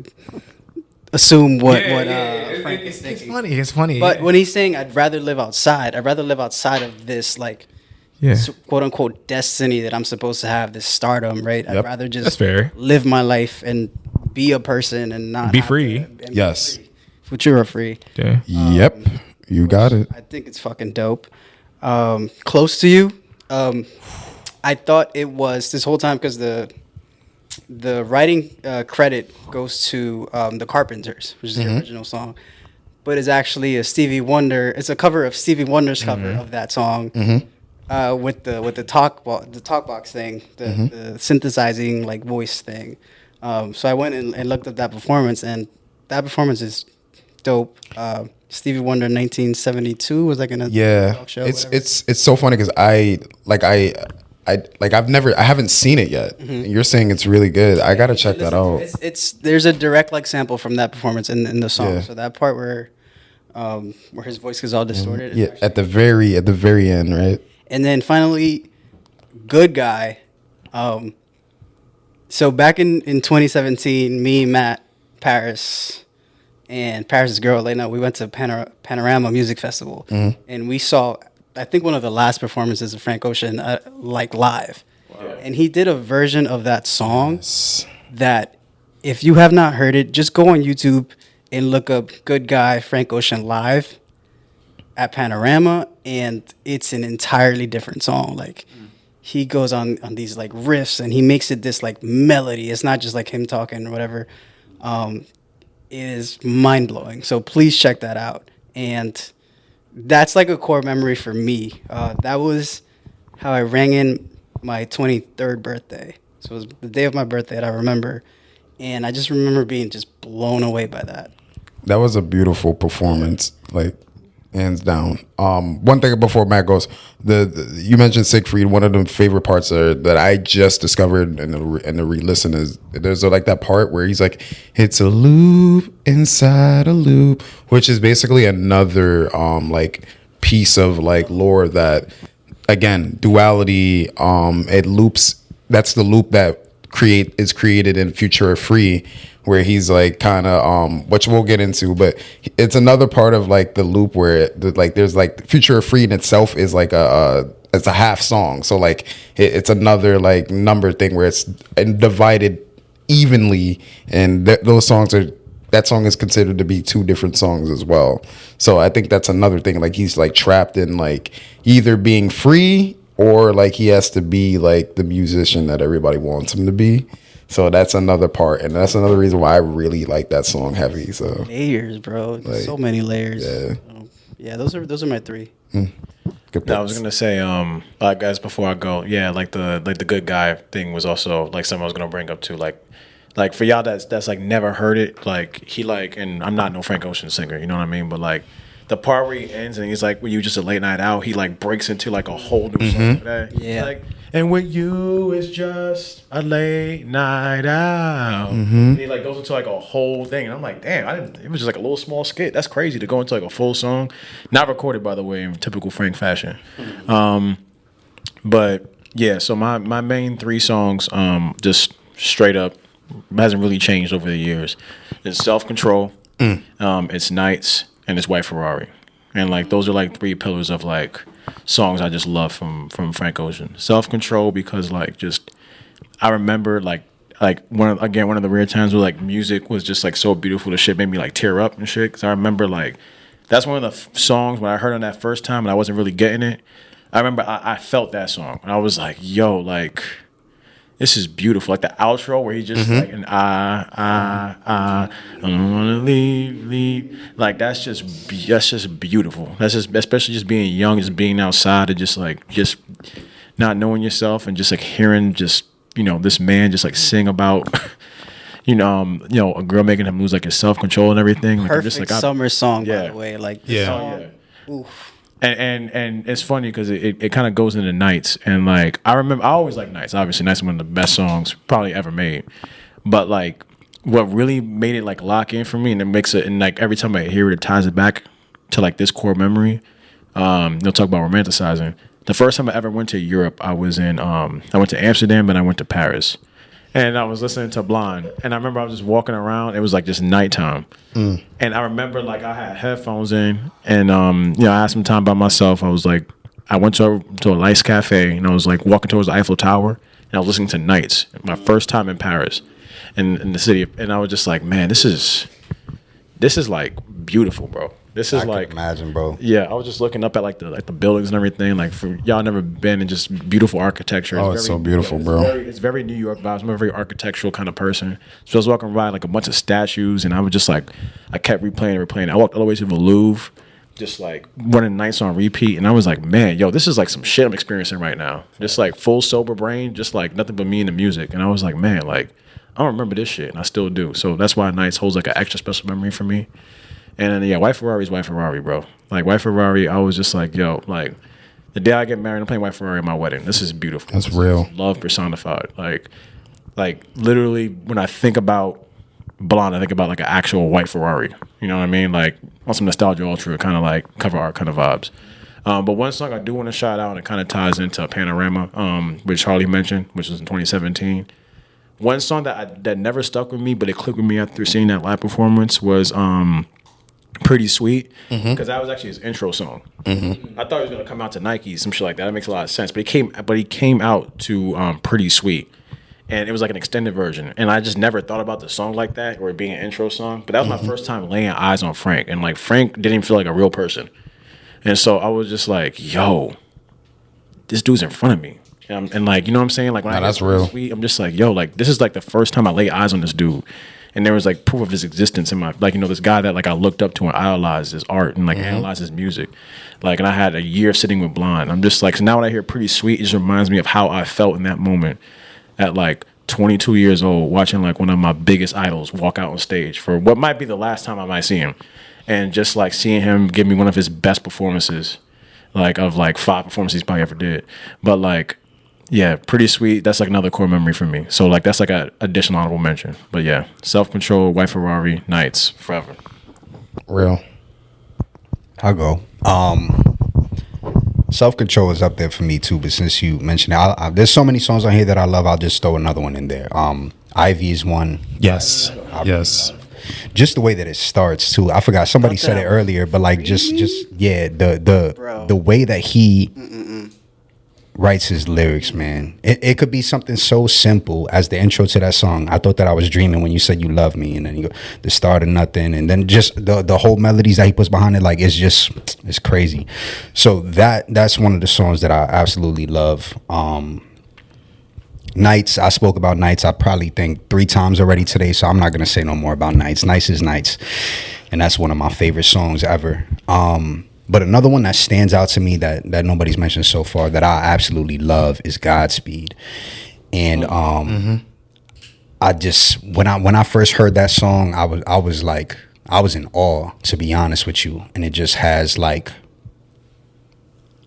[SPEAKER 3] assume what Frank is
[SPEAKER 5] It's
[SPEAKER 3] thinking.
[SPEAKER 5] funny. It's funny.
[SPEAKER 3] But when he's saying I'd rather live outside of this like quote unquote destiny that I'm supposed to have, this stardom, right? I'd
[SPEAKER 2] Yep.
[SPEAKER 3] rather just
[SPEAKER 5] That's fair.
[SPEAKER 3] live my life and be a person and not
[SPEAKER 5] Be
[SPEAKER 3] have
[SPEAKER 5] free.
[SPEAKER 3] to- and be
[SPEAKER 2] Yes.
[SPEAKER 3] free. Futura free.
[SPEAKER 5] Yeah.
[SPEAKER 2] Yep, you got it.
[SPEAKER 3] I think it's fucking dope. Close to You. I thought it was this whole time because the writing credit goes to the Carpenters, which is the original song, but it's actually a Stevie Wonder. It's a cover of Stevie Wonder's cover of that song with the talk box thing, the synthesizing like voice thing. So I went and looked up that performance, and that performance is dope. Stevie Wonder 1972 was like in a talk show. Whatever.
[SPEAKER 2] It's so funny because I haven't seen it yet. You're saying it's really good. I gotta check that out.
[SPEAKER 3] There's a direct like sample from that performance in the song.
[SPEAKER 2] Yeah.
[SPEAKER 3] So that part where his voice gets all distorted. is
[SPEAKER 2] Yeah,
[SPEAKER 3] actually-
[SPEAKER 2] at the very end, right?
[SPEAKER 3] And then finally, Good Guy. So back in 2017, me, Matt, Paris, and Paris's girl, Elena, we went to Panorama Music Festival. And we saw, I think, one of the last performances of Frank Ocean, like live. Wow. And he did a version of that song that, if you have not heard it, just go on YouTube and look up Good Guy Frank Ocean live at Panorama, and it's an entirely different song. Like he goes on these like riffs and he makes it this like melody. It's not just like him talking or whatever. It is mind blowing. So please check that out. And that's like a core memory for me. That was how I rang in my 23rd birthday. So it was the day of my birthday that I remember. And I just remember being just blown away by that.
[SPEAKER 2] That was a beautiful performance, like hands down. One thing before Matt goes, you mentioned Siegfried. One of the favorite parts that I just discovered and the re-listen is there's like that part where he's like, "It's a loop inside a loop," which is basically another like piece of like lore that, again, duality. It loops. That's the loop that is created in Futura Free, where he's like kind of which we'll get into, but it's another part of like the loop where there's like Futura Free in itself is like it's a half song, so like it's another like number thing where it's divided evenly, and those songs are. That song is considered to be two different songs as well. So I think that's another thing. Like he's like trapped in like either being free or like he has to be like the musician that everybody wants him to be. So that's another part, and that's another reason why I really like that song heavy. So
[SPEAKER 3] Layers, bro.
[SPEAKER 2] Like,
[SPEAKER 3] So many layers.
[SPEAKER 2] yeah.
[SPEAKER 3] Yeah, those are my three.
[SPEAKER 2] good
[SPEAKER 4] No, I was
[SPEAKER 2] picks.
[SPEAKER 4] gonna say, guys, before I go, yeah, like the good guy thing was also like something I was gonna bring up too. Like for y'all that's like never heard it, like he like, and I'm not no Frank Ocean singer, you know what I mean? But like the part where he ends and he's like, when you just a late night out, he like breaks into like a whole new song. That,
[SPEAKER 3] Yeah.
[SPEAKER 4] Like, and with you it's just a late night out. And he like goes into like a whole thing, and I'm like, damn, it was just like a little small skit. That's crazy to go into like a full song, not recorded by the way in typical Frank fashion. But yeah, so my main three songs, just straight up, hasn't really changed over the years. It's Self Control, it's Nights, and it's White Ferrari. And like those are like three pillars of like songs I just love from Frank Ocean. Self Control because like just I remember like one of the rare times where like music was just like so beautiful, the shit made me like tear up and shit. Cause I remember like that's one of the songs when I heard on that first time and I wasn't really getting it. I remember I felt that song and I was like, yo, like this is beautiful. Like the outro where he just like, and I don't want to leave. Like that's just beautiful. That's just, especially just being young, just being outside and just not knowing yourself and just like hearing just, you know, this man just like sing about, a girl making him lose like his self-control and everything. Like,
[SPEAKER 3] Perfect
[SPEAKER 4] just like,
[SPEAKER 3] summer song, by
[SPEAKER 4] Yeah.
[SPEAKER 3] the way. Like,
[SPEAKER 2] Yeah.
[SPEAKER 3] song,
[SPEAKER 4] Oof. And it's funny because it kind of goes into Nights, and like I always like Nights. Obviously, Nights is one of the best songs probably ever made. But like what really made it like lock in for me, and it makes it, and like every time I hear it, it ties it back to like this core memory. They'll talk about romanticizing. The first time I ever went to Europe, I went to Amsterdam, and I went to Paris. And I was listening to Blond, and I remember I was just walking around. It was like just nighttime, and I remember like I had headphones in, and I had some time by myself. I was like, I went to a nice cafe, and I was like walking towards the Eiffel Tower, and I was listening to Nights. My first time in Paris, in the city, and I was just like, man, this is like beautiful, bro. This is
[SPEAKER 7] I
[SPEAKER 4] like
[SPEAKER 7] can imagine, bro.
[SPEAKER 4] Yeah, I was just looking up at like the buildings and everything. Like for y'all never been in just beautiful architecture.
[SPEAKER 2] Oh, it's so beautiful, bro.
[SPEAKER 4] It's very New York vibes. I'm a very architectural kind of person. So I was walking by like a bunch of statues, and I was just like, I kept replaying. I walked all the way to the Louvre, just like running Nights on repeat, and I was like, man, yo, this is like some shit I'm experiencing right now. Just like full sober brain, just like nothing but me and the music. And I was like, man, like I don't remember this shit, and I still do. So that's why Nights holds like an extra special memory for me. And then, yeah, White Ferrari's White Ferrari, bro. Like, White Ferrari, I was just like, yo, like, the day I get married, I'm playing White Ferrari at my wedding. This is beautiful.
[SPEAKER 2] That's
[SPEAKER 4] This
[SPEAKER 2] real.
[SPEAKER 4] is love personified. Like, literally, when I think about Blonde, I think about, like, an actual white Ferrari. You know what I mean? Like, on some Nostalgia Ultra, kind of, like, cover art kind of vibes. But one song I do want to shout out, and it kind of ties into Panorama, which Harley mentioned, which was in 2017. One song that never stuck with me, but it clicked with me after seeing that live performance was Pretty Sweet, because that was actually his intro song. I thought he was gonna come out to Nike, some shit like that. That makes a lot of sense. But he came out to Pretty Sweet, and it was like an extended version. And I just never thought about the song like that or it being an intro song. But that was my first time laying eyes on Frank, and like Frank didn't even feel like a real person. And so I was just like, yo, this dude's in front of me. And like, you know what I'm saying? Like when
[SPEAKER 2] Nah,
[SPEAKER 4] I
[SPEAKER 2] that's
[SPEAKER 4] hear Pretty
[SPEAKER 2] real.
[SPEAKER 4] Sweet, I'm just like, yo, like this is like the first time I lay eyes on this dude. And there was like proof of his existence in my, like, you know, this guy that like I looked up to and idolized his art and like analyzed his music. Like, and I had a year sitting with Blond. I'm just like, so now when I hear Pretty Sweet, it just reminds me of how I felt in that moment at like 22 years old, watching like one of my biggest idols walk out on stage for what might be the last time I might see him. And just like seeing him give me one of his best performances, like of like 5 performances he probably ever did. But like, yeah, Pretty Sweet. That's like another core memory for me. So like that's like an additional honorable mention. But yeah, Self Control, White Ferrari, Nights, forever.
[SPEAKER 2] Real.
[SPEAKER 7] I'll go. Self Control is up there for me too. But since you mentioned it, there's so many songs on here that I love. I'll just throw another one in there. Ivy is one.
[SPEAKER 2] Yes. Yes.
[SPEAKER 7] Just the way that it starts too. I forgot somebody said it earlier, but like just yeah, the way that he writes his lyrics, man. It could be something so simple as the intro to that song. I thought that I was dreaming when you said you love me, and then you go the start of nothing, and then just the whole melodies that he puts behind it, like it's crazy. So that's one of the songs that I absolutely love. Nights, I spoke about Nights, I probably think 3 times already today, so I'm not going to say no more about Nights. Nights is Nights. And that's one of my favorite songs ever. But another one that stands out to me that nobody's mentioned so far that I absolutely love is Godspeed. And I just when I first heard that song, I was in awe, to be honest with you. And it just has like,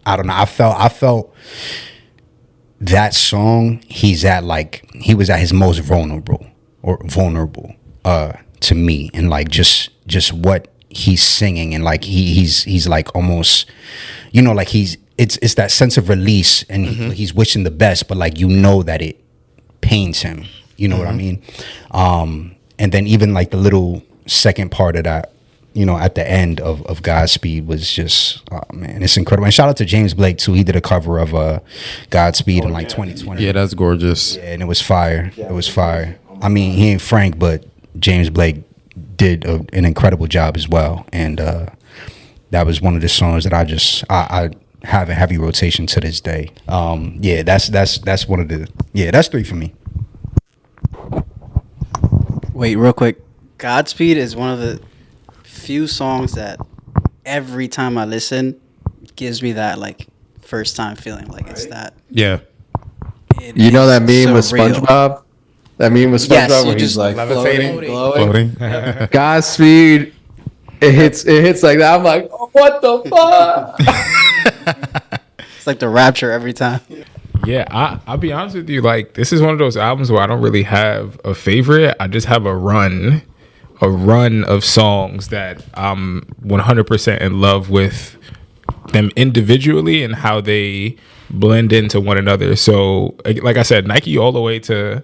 [SPEAKER 7] I don't know, I felt that song, he was at his most vulnerable to me, and like just what he's singing, and like he's like almost, you know, like it's that sense of release, and he's wishing the best, but like, you know, that it pains him, you know what I mean? And then even like the little second part of that, you know, at the end of Godspeed was just, oh man, it's incredible. And shout out to James Blake too. He did a cover of Godspeed in like 2020.
[SPEAKER 2] Yeah, that's gorgeous.
[SPEAKER 7] Yeah, and it was fire. It was fire. I mean, he ain't Frank, but James Blake did an incredible job as well. And that was one of the songs that I have in heavy rotation to this day. Yeah, that's one of the, yeah, that's 3 for me.
[SPEAKER 3] Wait, real quick. Godspeed is one of the few songs that every time I listen gives me that like first time feeling. Like it's that.
[SPEAKER 2] Yeah.
[SPEAKER 6] You know that meme
[SPEAKER 3] so
[SPEAKER 6] with
[SPEAKER 3] real.
[SPEAKER 6] SpongeBob? That meme with SpongeBob
[SPEAKER 3] Yes,
[SPEAKER 6] where
[SPEAKER 3] you
[SPEAKER 6] he's
[SPEAKER 3] just
[SPEAKER 6] like
[SPEAKER 2] levitating,
[SPEAKER 6] glowing.
[SPEAKER 2] floating.
[SPEAKER 6] Godspeed. It hits like that. I'm like, oh, what the fuck?
[SPEAKER 3] It's like the rapture every time.
[SPEAKER 5] Yeah, I'll be honest with you. Like, this is one of those albums where I don't really have a favorite. I just have a run of songs that I'm 100% in love with them individually and how they blend into one another. So, like I said, Nike all the way to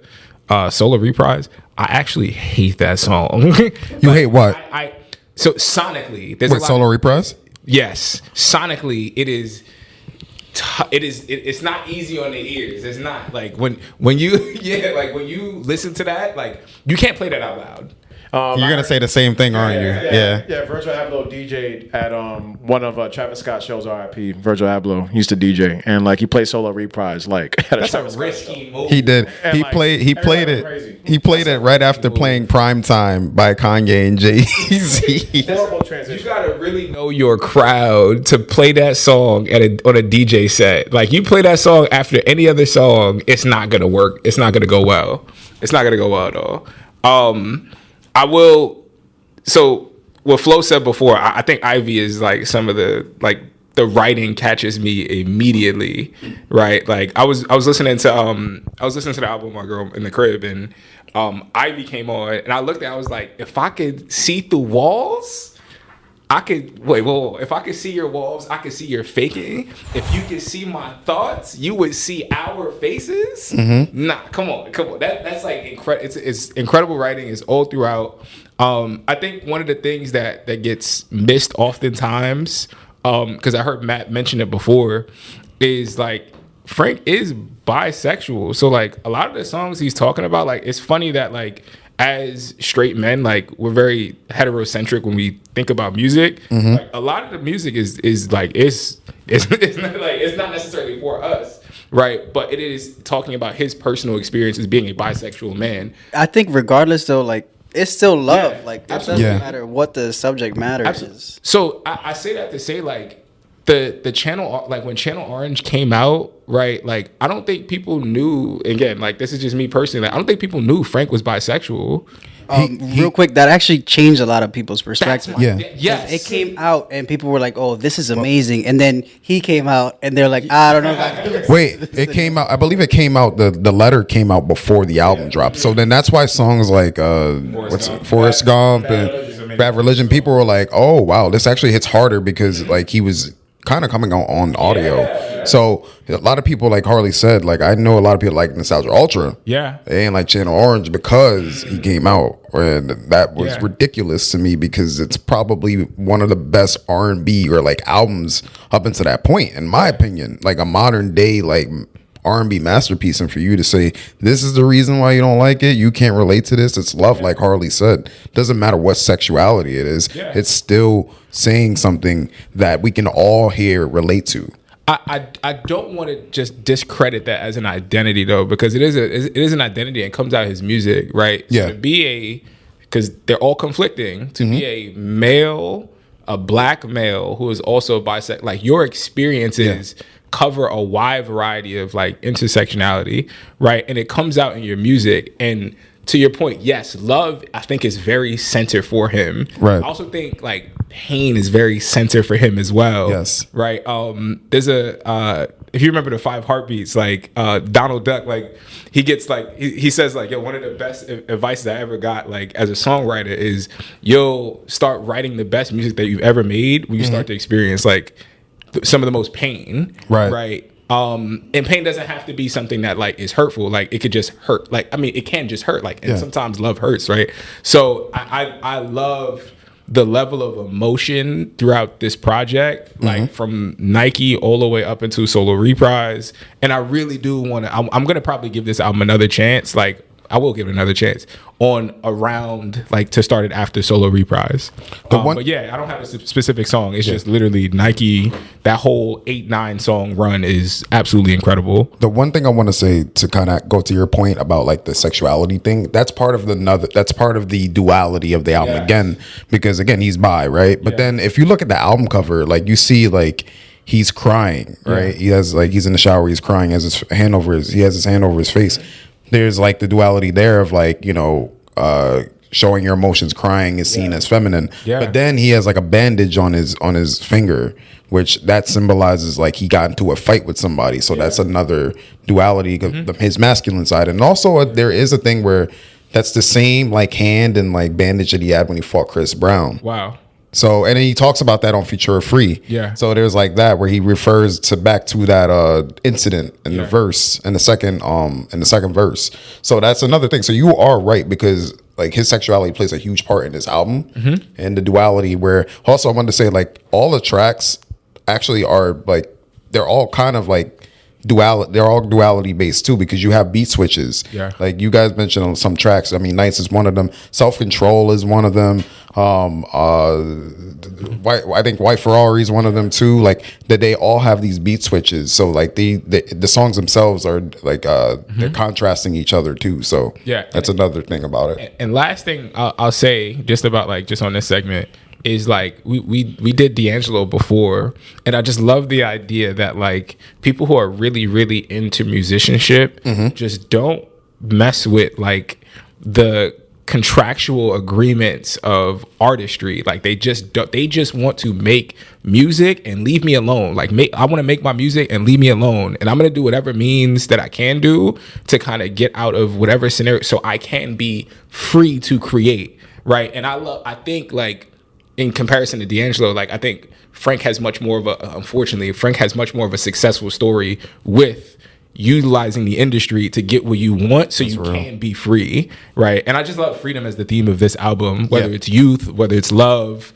[SPEAKER 5] Solar Reprise. I actually hate that song.
[SPEAKER 2] You hate what?
[SPEAKER 5] So sonically, there's
[SPEAKER 2] Wait, Solo Repress?
[SPEAKER 5] Yes, sonically, it's not easy on the ears. It's not like when you when you listen to that, like you can't play that out loud.
[SPEAKER 2] You're gonna say the same thing, aren't you?
[SPEAKER 4] Yeah. Virgil Abloh DJ'd at one of Travis Scott's shows. R.I.P. Virgil Abloh used to DJ, and like he played Solo Reprise like at
[SPEAKER 5] That's a
[SPEAKER 4] Travis Scott
[SPEAKER 5] risky
[SPEAKER 4] show.
[SPEAKER 5] move.
[SPEAKER 2] He did.
[SPEAKER 4] And,
[SPEAKER 2] He
[SPEAKER 4] like,
[SPEAKER 2] played
[SPEAKER 4] everybody
[SPEAKER 2] it.
[SPEAKER 4] crazy.
[SPEAKER 2] He played it right after playing Prime Time by Kanye and Jay-Z.
[SPEAKER 4] Horrible transition.
[SPEAKER 5] You gotta really know your crowd to play that song on a DJ set. Like you play that song after any other song, it's not gonna work. It's not gonna go well. It's not gonna go well at all. I will. So what Flo said before, I think Ivy is like some of the writing catches me immediately, right? Like I was listening to the album with my girl in the crib, and Ivy came on, and I looked at, I was like, if I could see through walls, I could if I could see your walls, I could see your faking. If you could see my thoughts, you would see our faces. Nah, come on. That's like incredible. It's incredible writing. It's all throughout. I think one of the things that gets missed oftentimes, because I heard Matt mention it before, is like Frank is bisexual. So like a lot of the songs he's talking about, like it's funny that like as straight men, like we're very heterocentric when we think about music. Like, a lot of the music is like it's not necessarily for us, right? But it is talking about his personal experience as being a bisexual man.
[SPEAKER 3] I think regardless though, like it's still love.
[SPEAKER 5] Yeah,
[SPEAKER 3] like it
[SPEAKER 5] absolutely.
[SPEAKER 3] doesn't
[SPEAKER 2] Yeah.
[SPEAKER 3] matter what the subject matter is.
[SPEAKER 5] So I say that to say like the channel, like when Channel Orange came out, right? Like I don't think people knew. Again, like this is just me personally. Like, I don't think people knew Frank was bisexual.
[SPEAKER 3] Real quick, that actually changed a lot of people's perspective.
[SPEAKER 2] Yeah.
[SPEAKER 5] Yes.
[SPEAKER 3] It came out and people were like, "Oh, this is amazing," and then he came out and they're like, "I don't know if I can do this."
[SPEAKER 2] Wait, it came out. I believe it came out. The letter came out before the album dropped. So then that's why songs like Forrest Gump and Bad Religion, people were like, "Oh wow, this actually hits harder," because like he was kind of coming out on audio. So a lot of people, like Harley said, like I know a lot of people like Nostalgia Ultra.
[SPEAKER 5] Yeah.
[SPEAKER 2] They ain't like Channel Orange because he came out, and that was ridiculous to me because it's probably one of the best R&B or like albums up until that point, in my opinion, like a modern day like R&B masterpiece. And for you to say this is the reason why you don't like it, you can't relate to this, it's love. Like Harley said, doesn't matter what sexuality it is, it's still saying something that we can all here relate to.
[SPEAKER 5] I don't want to just discredit that as an identity though, because it is an identity and comes out of his music, right?
[SPEAKER 2] Yeah.
[SPEAKER 5] So to be because they're all conflicting, to be a male, a black male who is also bisexual, like your experiences cover a wide variety of like intersectionality, right? And it comes out in your music. And to your point, yes, love I think is very center for him.
[SPEAKER 2] Right.
[SPEAKER 5] I also think like pain is very center for him as well.
[SPEAKER 2] Yes.
[SPEAKER 5] Right. There's a if you remember the 5 heartbeats, like Donald Duck, like he gets like he says like, yo, one of the best advices I ever got like as a songwriter is you'll start writing the best music that you've ever made when you start to experience like some of the most pain. Right. And pain doesn't have to be something that like is hurtful. Like it could just hurt. Like, I mean, it can just hurt. Like, and sometimes love hurts, right? So I love the level of emotion throughout this project, like from Nike all the way up into Solo Reprise. And I really do want to, I'm going to probably give this album another chance. Like, I will give it another chance on around like to start it after Solo Reprise. But yeah, I don't have a specific song. It's just literally Nike. That whole 8-9 song run is absolutely incredible.
[SPEAKER 2] The one thing I want to say to kind of go to your point about like the sexuality thing, that's part of the duality of the album again, because again, he's bi, right? But then if you look at the album cover, like you see like he's crying, right? He has like, he's in the shower, he's crying, he has his hand over his face. There's like the duality there of like, you know, showing your emotions, crying is seen as feminine. But then he has like a bandage on his finger, which that symbolizes like he got into a fight with somebody. So that's another duality of his masculine side. And also there is a thing where that's the same like hand and like bandage that he had when he fought Chris Brown.
[SPEAKER 5] Wow.
[SPEAKER 2] So, and then he talks about that on Futura Free.
[SPEAKER 5] Yeah.
[SPEAKER 2] So there's like that where he refers back to that incident in the verse in the second verse. So that's another thing. So you are right, because like his sexuality plays a huge part in this album and the duality. Where also I wanted to say like all the tracks actually are like they're all kind of like duality. They're all duality based too, because you have beat switches. Yeah. Like you guys mentioned on some tracks. I mean, Nights is one of them. Self Control is one of them. I think White Ferrari is one of them too. Like that, they all have these beat switches. So like the songs themselves are like they're contrasting each other too. So that's another thing about it.
[SPEAKER 5] And last thing I'll say just about like just on this segment is like we did D'Angelo before, and I just love the idea that like people who are really really into musicianship just don't mess with like the contractual agreements of artistry. Like they just want to make music and leave me alone. Like I want to make my music and leave me alone, and I'm gonna do whatever means that I can do to kind of get out of whatever scenario so I can be free to create, right? And I think like in comparison to D'Angelo, like I think Frank has much more of a successful story with utilizing the industry to get what you want so you can be free, right? And I just love freedom as the theme of this album, whether it's youth, whether it's love,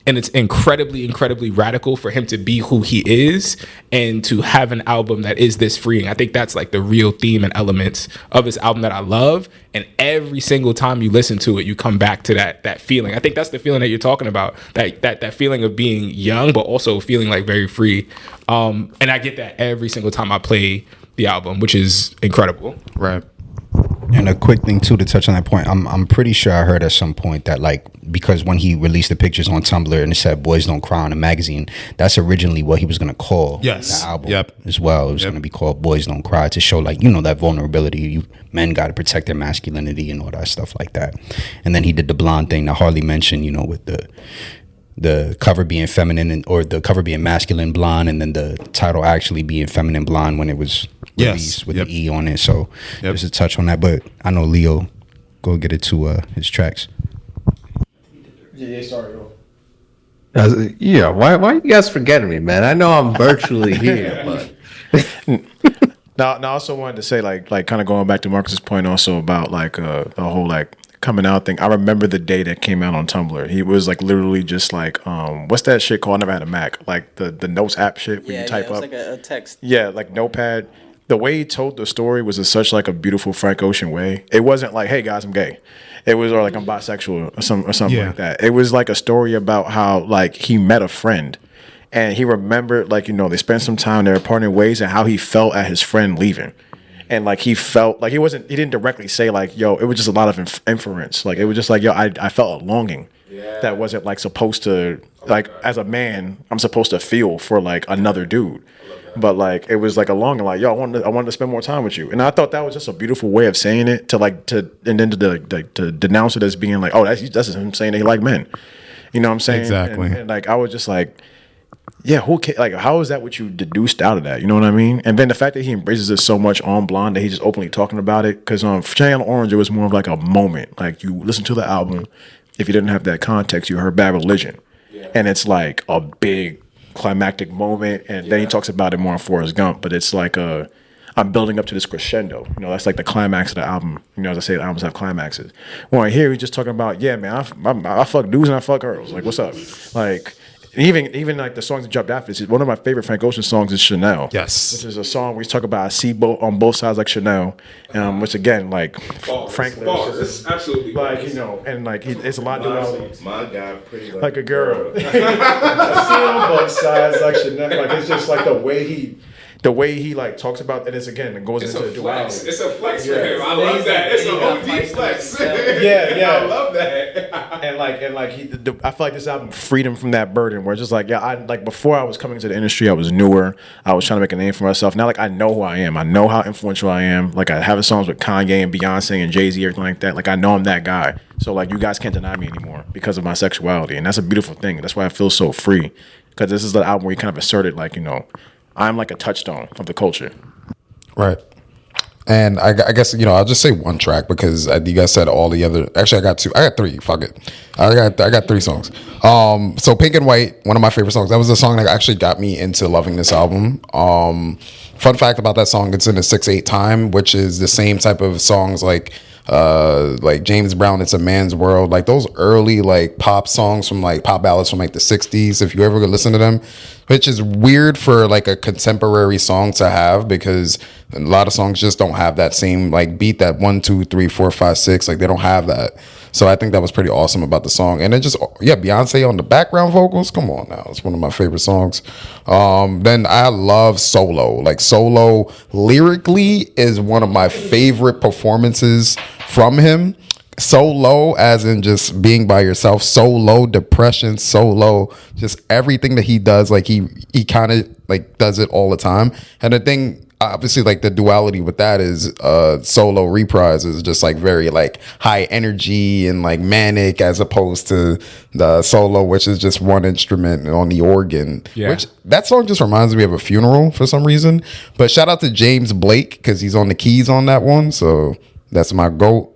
[SPEAKER 5] and it's incredibly, incredibly radical for him to be who he is and to have an album that is this freeing. I think that's like the real theme and elements of this album that I love. And every single time you listen to it, you come back to that feeling. I think that's the feeling that you're talking about, that feeling of being young, but also feeling like very free. And I get that every single time I play the album, which is incredible.
[SPEAKER 2] Right.
[SPEAKER 7] And a quick thing too to touch on that point, I'm pretty sure I heard at some point that like because when he released the pictures on Tumblr and it said "Boys Don't Cry" on a magazine, that's originally what he was gonna call the album as well. It was gonna be called "Boys Don't Cry" to show like, you know, that vulnerability. Men got to protect their masculinity and all that stuff like that. And then he did the Blond thing that Harley mentioned, you know, with the cover being feminine or the cover being masculine Blonde, and then the title actually being feminine Blonde when it was released with the E on it. So just a touch on that. But I know Leo go get it to his tracks.
[SPEAKER 4] Sorry.
[SPEAKER 6] Why you guys forgetting me, man? I know I'm virtually here, but
[SPEAKER 4] Now, I also wanted to say, like kind of going back to Marcus's point also about like the whole like coming out thing. I remember the day that came out on Tumblr. He was like literally just like, what's that shit called? I never had a Mac. Like the Notes app shit where you type
[SPEAKER 3] it was
[SPEAKER 4] up.
[SPEAKER 3] like a text.
[SPEAKER 4] Yeah, like Notepad. The way he told the story was in such like a beautiful Frank Ocean way. It wasn't like, hey guys, I'm gay. It was or like I'm bisexual or something like that. It was like a story about how like he met a friend and he remembered, like, you know, they spent some time there parting ways, and how he felt at his friend leaving. And like he felt like he didn't directly say like, yo, it was just a lot of inference. Like it was just like, yo, I felt a longing that wasn't like supposed to, like, as a man, I'm supposed to feel for like another dude. But like it was like a longing, like, yo, I wanted to spend more time with you. And I thought that was just a beautiful way of saying it, and then to denounce it as being like, oh, that's him saying they like men. You know what I'm saying?
[SPEAKER 2] Exactly.
[SPEAKER 4] And like I was just like, yeah, like, how is that what you deduced out of that? You know what I mean? And then the fact that he embraces it so much on Blonde, that he's just openly talking about it. Because on Channel Orange, it was more of like a moment. Like, you listen to the album, if you didn't have that context, you heard Bad Religion. Yeah. And it's like a big climactic moment. And then he talks about it more on Forrest Gump. But it's like I'm building up to this crescendo. You know, that's like the climax of the album. You know, as I say, the albums have climaxes. Well, here he's just talking about, yeah, man, I fuck dudes and I fuck girls. Like, what's up? Like... Even like the songs that dropped after this, one of my favorite Frank Ocean songs is Chanel.
[SPEAKER 2] Yes.
[SPEAKER 4] Which is a song where he's talking about I see on both sides like Chanel, which again, like, frankly,
[SPEAKER 5] it's absolutely
[SPEAKER 4] like, you know, and like it's a lot of duality.
[SPEAKER 1] My guy, pretty
[SPEAKER 4] like a girl. I see on both sides like Chanel. Like, it's just like the way he like talks about it. It goes into the duality.
[SPEAKER 5] It's a flex for him. I love that. It's an OG flex.
[SPEAKER 4] Yeah.
[SPEAKER 5] I love that.
[SPEAKER 4] and I feel like this album freed him from that burden, where it's just like, yeah, I like, before I was coming into the industry, I was newer. I was trying to make a name for myself. Now, like, I know who I am. I know how influential I am. Like, I have the songs with Kanye and Beyonce and Jay-Z, everything like that. Like, I know I'm that guy. So like, you guys can't deny me anymore because of my sexuality, and that's a beautiful thing. That's why I feel so free, because this is the album where he kind of asserted, like, you know, I'm like a touchstone of the culture.
[SPEAKER 2] Right. And I guess, you know, I'll just say one track because you guys said all the other. Actually, I got two. I got three. Fuck it. I got three songs. So Pink and White, one of my favorite songs. That was the song that actually got me into loving this album. Fun fact about that song, it's in a 6/8 time, which is the same type of songs like James Brown, It's a Man's World, like those early like pop songs from like pop ballads from like the 60s, if you ever could listen to them, which is weird for like a contemporary song to have, because a lot of songs just don't have that same like beat, that 1 2 3 4 5 6, like they don't have that. So I think that was pretty awesome about the song. And it just, yeah, Beyonce on the background vocals, come on now, it's one of my favorite songs. Then I love Solo. Like Solo lyrically is one of my favorite performances from him. So low, as in just being by yourself, so low, depression, so low, just everything that he does, like he kind of like does it all the time. And the thing, obviously, like the duality with that is Solo Reprise is just like very like high energy and like manic, as opposed to the Solo, which is just one instrument on the organ. Yeah. Which that song just reminds me of a funeral for some reason. But shout out to James Blake, because he's on the keys on that one. So that's my GOAT.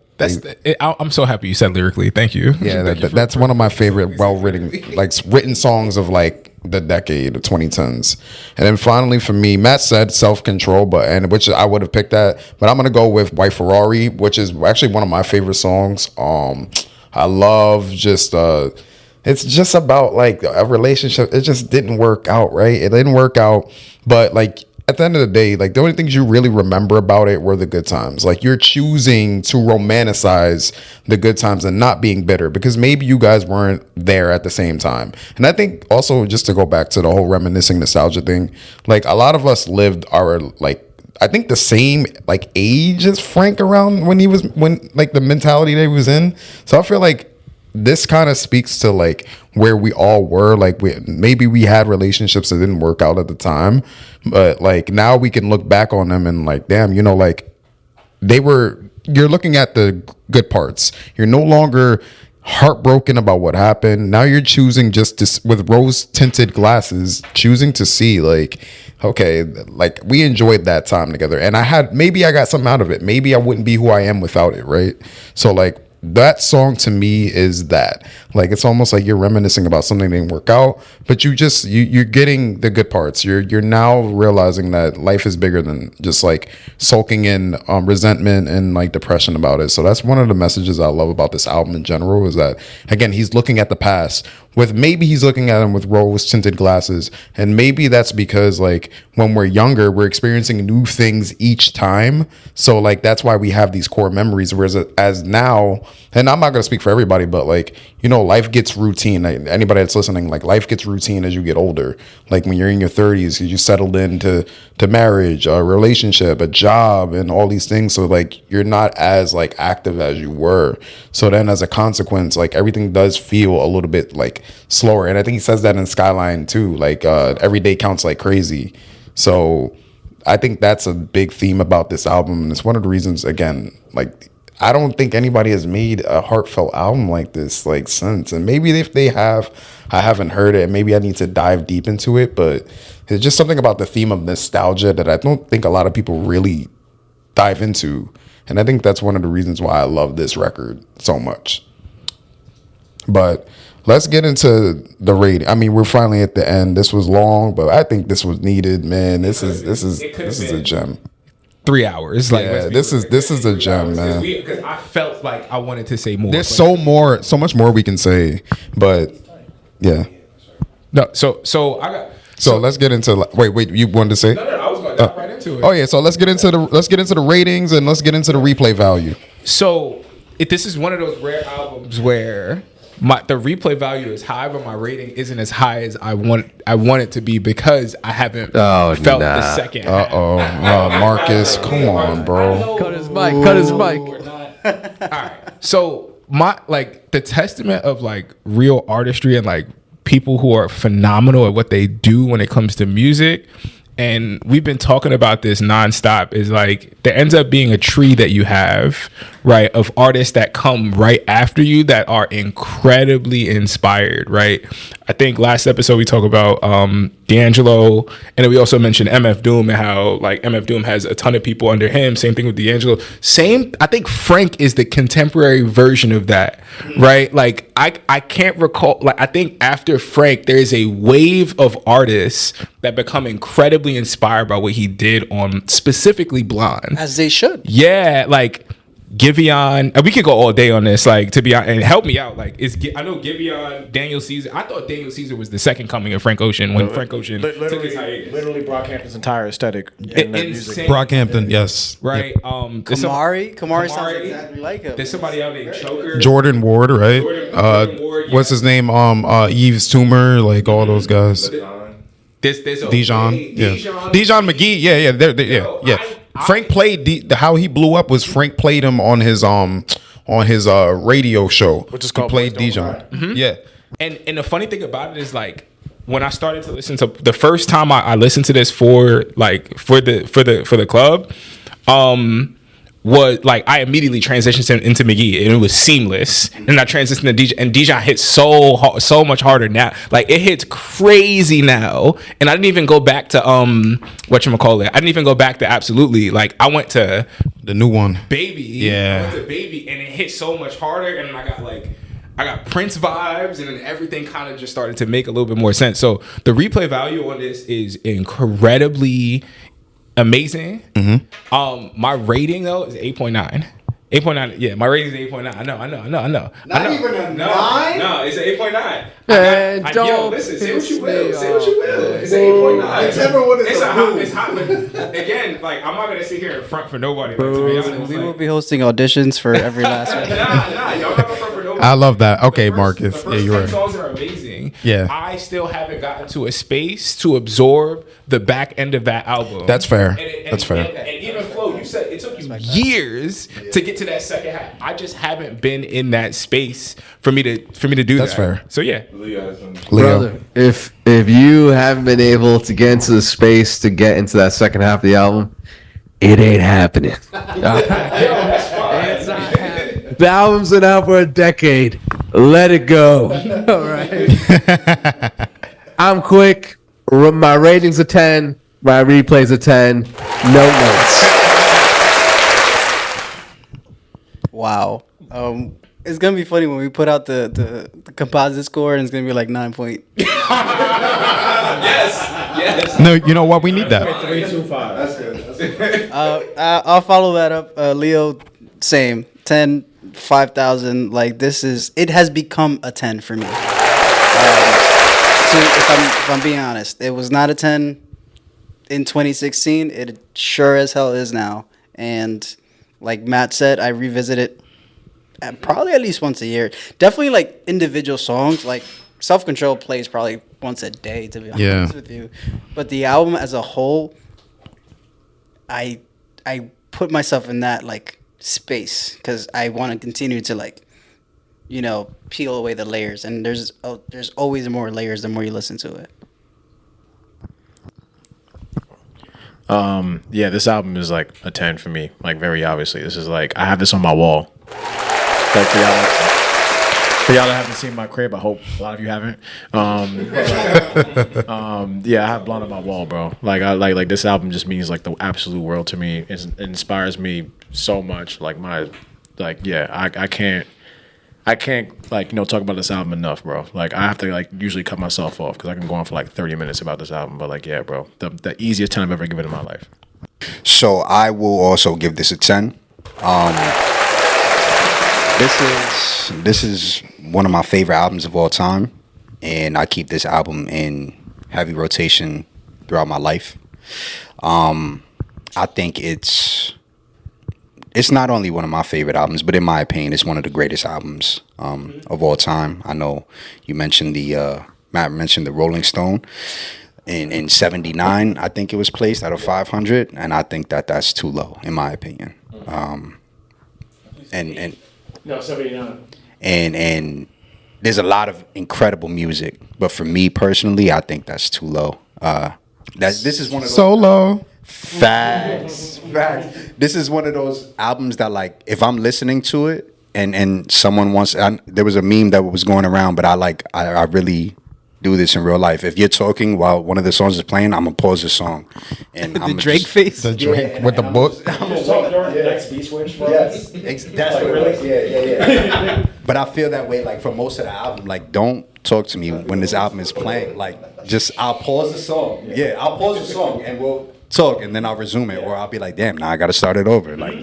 [SPEAKER 5] I'm so happy you said lyrically. Thank you.
[SPEAKER 2] Yeah, that's one of my favorite written songs of like the decade of 2010s. And then finally for me, Matt said Self Control, which I would have picked that, but I'm gonna go with White Ferrari, which is actually one of my favorite songs. I love just it's just about like a relationship. It just didn't work out, right? It didn't work out, but like at the end of the day, like the only things you really remember about it were the good times. Like you're choosing to romanticize the good times and not being bitter, because maybe you guys weren't there at the same time. And I think also, just to go back to the whole reminiscing nostalgia thing, like a lot of us lived our like, I think the same like age as Frank around when like the mentality that he was in. So I feel like this kind of speaks to like where we all were. Like maybe we had relationships that didn't work out at the time, but like now we can look back on them and like, damn, you know, like you're looking at the good parts. You're no longer heartbroken about what happened. Now you're choosing just to, with rose tinted glasses, choosing to see like, okay, like we enjoyed that time together, and maybe I got something out of it. Maybe I wouldn't be who I am without it, right? So like that song to me is that, like, it's almost like you're reminiscing about something that didn't work out, but you're getting the good parts. You're now realizing that life is bigger than just like sulking in resentment and like depression about it. So that's one of the messages I love about this album in general, is that again, he's looking at the past maybe he's looking at them with rose tinted glasses, and maybe that's because like when we're younger, we're experiencing new things each time. So like that's why we have these core memories, whereas as now, and I'm not gonna speak for everybody, but like, you know, life gets routine. Like, anybody that's listening, like, life gets routine as you get older. Like, when you're in your 30s, you settled into marriage, a relationship, a job, and all these things. So like, you're not as like active as you were. So then, as a consequence, like, everything does feel a little bit like slower. And I think he says that in Skyline too. Like, every day counts like crazy. So I think that's a big theme about this album, and it's one of the reasons, again, like, I don't think anybody has made a heartfelt album like this, like, since. And maybe if they have, I haven't heard it. Maybe I need to dive deep into it. But it's just something about the theme of nostalgia that I don't think a lot of people really dive into. And I think that's one of the reasons why I love this record so much. But let's get into the rating. I mean, we're finally at the end. This was long, but I think this was needed, man. This is a gem.
[SPEAKER 5] 3 hours. Like,
[SPEAKER 2] yeah, this is a gem, man.
[SPEAKER 5] Because I felt like I wanted to say more.
[SPEAKER 2] There's so much more we can say, but yeah.
[SPEAKER 5] No, so I got.
[SPEAKER 2] So let's get into. Wait. You wanted to say?
[SPEAKER 5] No, I was going to jump right into it.
[SPEAKER 2] Oh yeah. So let's get into the ratings and let's get into the replay value.
[SPEAKER 5] So this is one of those rare albums where the replay value is high, but my rating isn't as high as I want it to be because I haven't felt the second half.
[SPEAKER 2] Marcus, come on, bro.
[SPEAKER 6] Cut his mic.
[SPEAKER 5] All right. So the testament of like real artistry and like people who are phenomenal at what they do when it comes to music. And we've been talking about this nonstop, is like there ends up being a tree that you have, right, of artists that come right after you that are incredibly inspired, right? I think last episode we talked about D'Angelo, and then we also mentioned MF Doom and how like MF Doom has a ton of people under him. Same thing with D'Angelo. I think Frank is the contemporary version of that, right? Like I can't recall, like I think after Frank there is a wave of artists that become incredibly inspired by what he did on specifically Blonde.
[SPEAKER 3] As they should.
[SPEAKER 5] Yeah, like Giveon, and we could go all day on this, like, to be honest, and help me out. Like, I know Giveon, Daniel Caesar. I thought Daniel Caesar was the second coming of Frank Ocean when Frank Ocean took his hiatus.
[SPEAKER 4] Literally Brockhampton's entire aesthetic. In their music.
[SPEAKER 2] Brockhampton, yes.
[SPEAKER 5] Right.
[SPEAKER 3] Kamari sounds exactly like him.
[SPEAKER 5] There's somebody out named Choker.
[SPEAKER 2] Jordan Ward, right?
[SPEAKER 5] Jordan Ward,
[SPEAKER 2] what's his name? Yves Tumor, like all those guys.
[SPEAKER 5] There's
[SPEAKER 2] Dijon, Dijon McGee, yeah. Frank played how he blew up was Frank played him on his radio show,
[SPEAKER 4] which is called
[SPEAKER 2] he played Dijon.
[SPEAKER 5] Mm-hmm.
[SPEAKER 2] Yeah,
[SPEAKER 5] and the funny thing about it is like when I started to listen to the first time I listened to this for the club, was like I immediately transitioned into McGee and it was seamless. And I transitioned to Dijon, and Dijon hits so much harder now. Like it hits crazy now. And I didn't even go back to whatchamacallit. I didn't even go back to Absolutely. Like I went to
[SPEAKER 2] the new one,
[SPEAKER 5] Baby.
[SPEAKER 2] Yeah,
[SPEAKER 5] I went to Baby, and it hit so much harder. And I got Prince vibes, and then everything kind of just started to make a little bit more sense. So the replay value on this is incredibly amazing. Mm-hmm. My rating though is 8.9. 8.9. Yeah, my rating is 8.9. I know.
[SPEAKER 3] Not even a 9?
[SPEAKER 5] No, it's an 8.9.
[SPEAKER 6] Don't
[SPEAKER 5] listen. Say what you will. It's an 8.9.
[SPEAKER 3] Whichever one is
[SPEAKER 5] it's hot. But again, like I'm not gonna sit here in front for nobody. Like, to be honest,
[SPEAKER 3] We will be hosting auditions for every last one.
[SPEAKER 5] Nah, y'all not gonna front for nobody.
[SPEAKER 2] I love that. Okay, Marcus.
[SPEAKER 5] The first
[SPEAKER 2] you're
[SPEAKER 5] 10
[SPEAKER 2] right.
[SPEAKER 5] songs are amazing.
[SPEAKER 2] Yeah.
[SPEAKER 5] I still haven't gotten to a space to absorb the back end of that album.
[SPEAKER 2] That's fair.
[SPEAKER 5] That's
[SPEAKER 2] fair.
[SPEAKER 5] And even Flo, you said it took you years to get to that second half. I just haven't been in that space for me to do
[SPEAKER 2] That's
[SPEAKER 5] that.
[SPEAKER 2] fair.
[SPEAKER 5] So yeah.
[SPEAKER 2] Leo.
[SPEAKER 6] Brother, if you haven't been able to get into the space to get into that second half of the album, it ain't happening. It's not happening. The album's been out for a decade. Let it go. All right. I'm quick. My rating's a 10. My replay's a 10. No notes.
[SPEAKER 3] Wow. It's gonna be funny when we put out the composite score and it's gonna be like 9 point.
[SPEAKER 5] Yes.
[SPEAKER 2] No, you know what? We need that.
[SPEAKER 4] 325.
[SPEAKER 3] That's good. I'll follow that up. Leo, same 10, 5,000. Like it has become a 10 for me. So if I'm being honest, it was not a 10 in 2016. It sure as hell is now. And like Matt said, I revisit it probably at least once a year. Definitely like individual songs. Like Self Control plays probably once a day, to be honest with you. But the album as a whole, I put myself in that like space because I want to continue to like, you know, peel away the layers. And there's always more layers the more you listen to it.
[SPEAKER 4] Yeah, this album is like a 10 for me. Like very obviously, this is like I have this on my wall. Like for y'all that haven't seen my crib, I hope a lot of you haven't. Yeah, I have Blond on my wall, bro. Like I like this album just means like the absolute world to me. It inspires me so much. Like I can't like talk about this album enough, bro. Like I have to like usually cut myself off because I can go on for like 30 minutes about this album. But like, yeah, bro, the easiest 10 I've ever given in my life.
[SPEAKER 7] So I will also give this a 10. This is one of my favorite albums of all time, and I keep this album in heavy rotation throughout my life. I think it's not only one of my favorite albums, but in my opinion, it's one of the greatest albums of all time. I know you mentioned Matt mentioned the Rolling Stone. In 79, I think it was placed out of 500, and I think that's too low, in my opinion.
[SPEAKER 4] No, 79.
[SPEAKER 7] And there's a lot of incredible music, but for me personally, I think that's too low. This is one of those
[SPEAKER 2] Solo.
[SPEAKER 7] Facts. This is one of those albums that, like, if I'm listening to it and someone wants, there was a meme that was going around, but I really do this in real life. If you're talking while one of the songs is playing, I'm gonna pause the song. And
[SPEAKER 3] The Drake face.
[SPEAKER 2] The Drake with the book.
[SPEAKER 7] Yes, that's what it was. Yeah. But I feel that way, like, for most of the album. Like, don't talk to me when this album is playing. Like, just I'll pause the song. Yeah, I'll pause the song and we'll talk, and then I'll resume it, or I'll be like, damn, now I got to start it over. Like,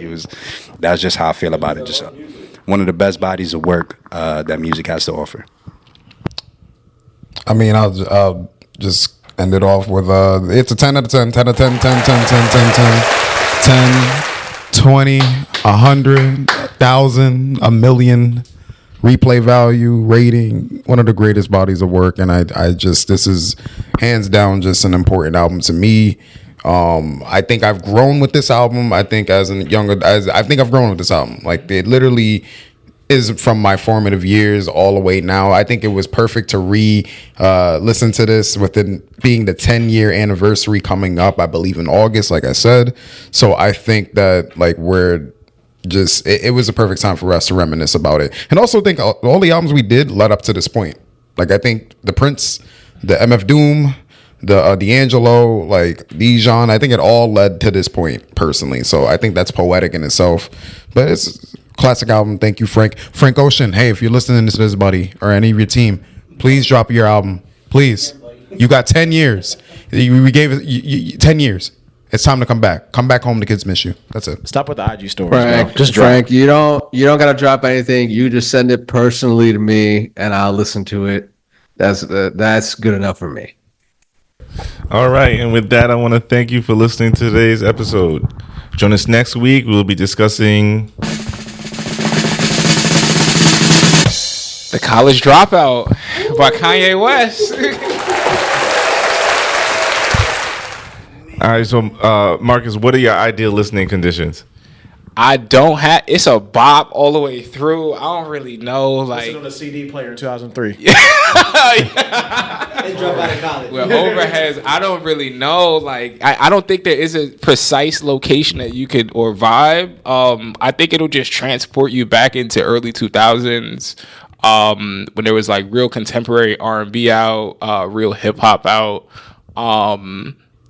[SPEAKER 7] that's just how I feel about it. Just one of the best bodies of work that music has to offer.
[SPEAKER 2] I mean, I'll just end it off with it's a 10 out of 10, 10 out of 10, 10, 10, 10, 10, 10, 20, 100, 1,000, a million replay value, rating, one of the greatest bodies of work. And I just, this is hands down just an important album to me. I think I've grown with this album. I think I think I've grown with this album. Like, it literally is from my formative years all the way now. I think it was perfect to listen to this with it being the 10-year anniversary coming up, I believe in August, like I said. So I think that, like, it was a perfect time for us to reminisce about it. And also think all the albums we did led up to this point. Like, I think the Prince, the MF Doom, the D'Angelo, like Dijon, I think it all led to this point personally. So I think that's poetic in itself. But it's a classic album. Thank you, Frank. Frank Ocean, hey, if you're listening to this, buddy, or any of your team, please drop your album. Please. You got 10 years. We gave it 10 years. It's time to come back. Come back home. The kids miss you. That's it.
[SPEAKER 4] Stop with the IG stories,
[SPEAKER 6] Frank,
[SPEAKER 4] bro. Just drop.
[SPEAKER 6] Frank, you don't gotta drop anything. You just send it personally to me, and I'll listen to it. That's good enough for me.
[SPEAKER 1] All right, and with that, I want to thank you for listening to today's episode. Join us next week. We'll be discussing
[SPEAKER 5] The College Dropout by Kanye West.
[SPEAKER 1] All right, so Marcus, what are your ideal listening conditions?
[SPEAKER 5] I don't have. It's a bop all the way through. I don't really know. Like,
[SPEAKER 4] Listen on the CD player in 2003.
[SPEAKER 3] They drop out of college.
[SPEAKER 5] Well, overheads, I don't really know. Like, I don't think there is a precise location that you could, or vibe. I think it'll just transport you back into early 2000s, when there was like real contemporary R&B out, real hip hop out.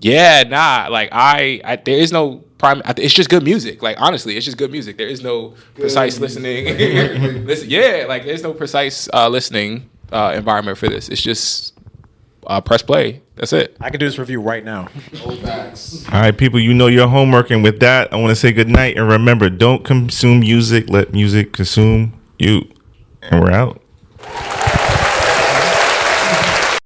[SPEAKER 5] Yeah, nah. Like, I there is no prime. It's just good music. Like, honestly, it's just good music. There is no precise listening. Like, there's no precise listening environment for this. It's just press play. That's it.
[SPEAKER 4] I can do this review right now.
[SPEAKER 1] All right, people, you know your homework. And with that, I want to say good night. And remember, don't consume music. Let music consume you. And we're out.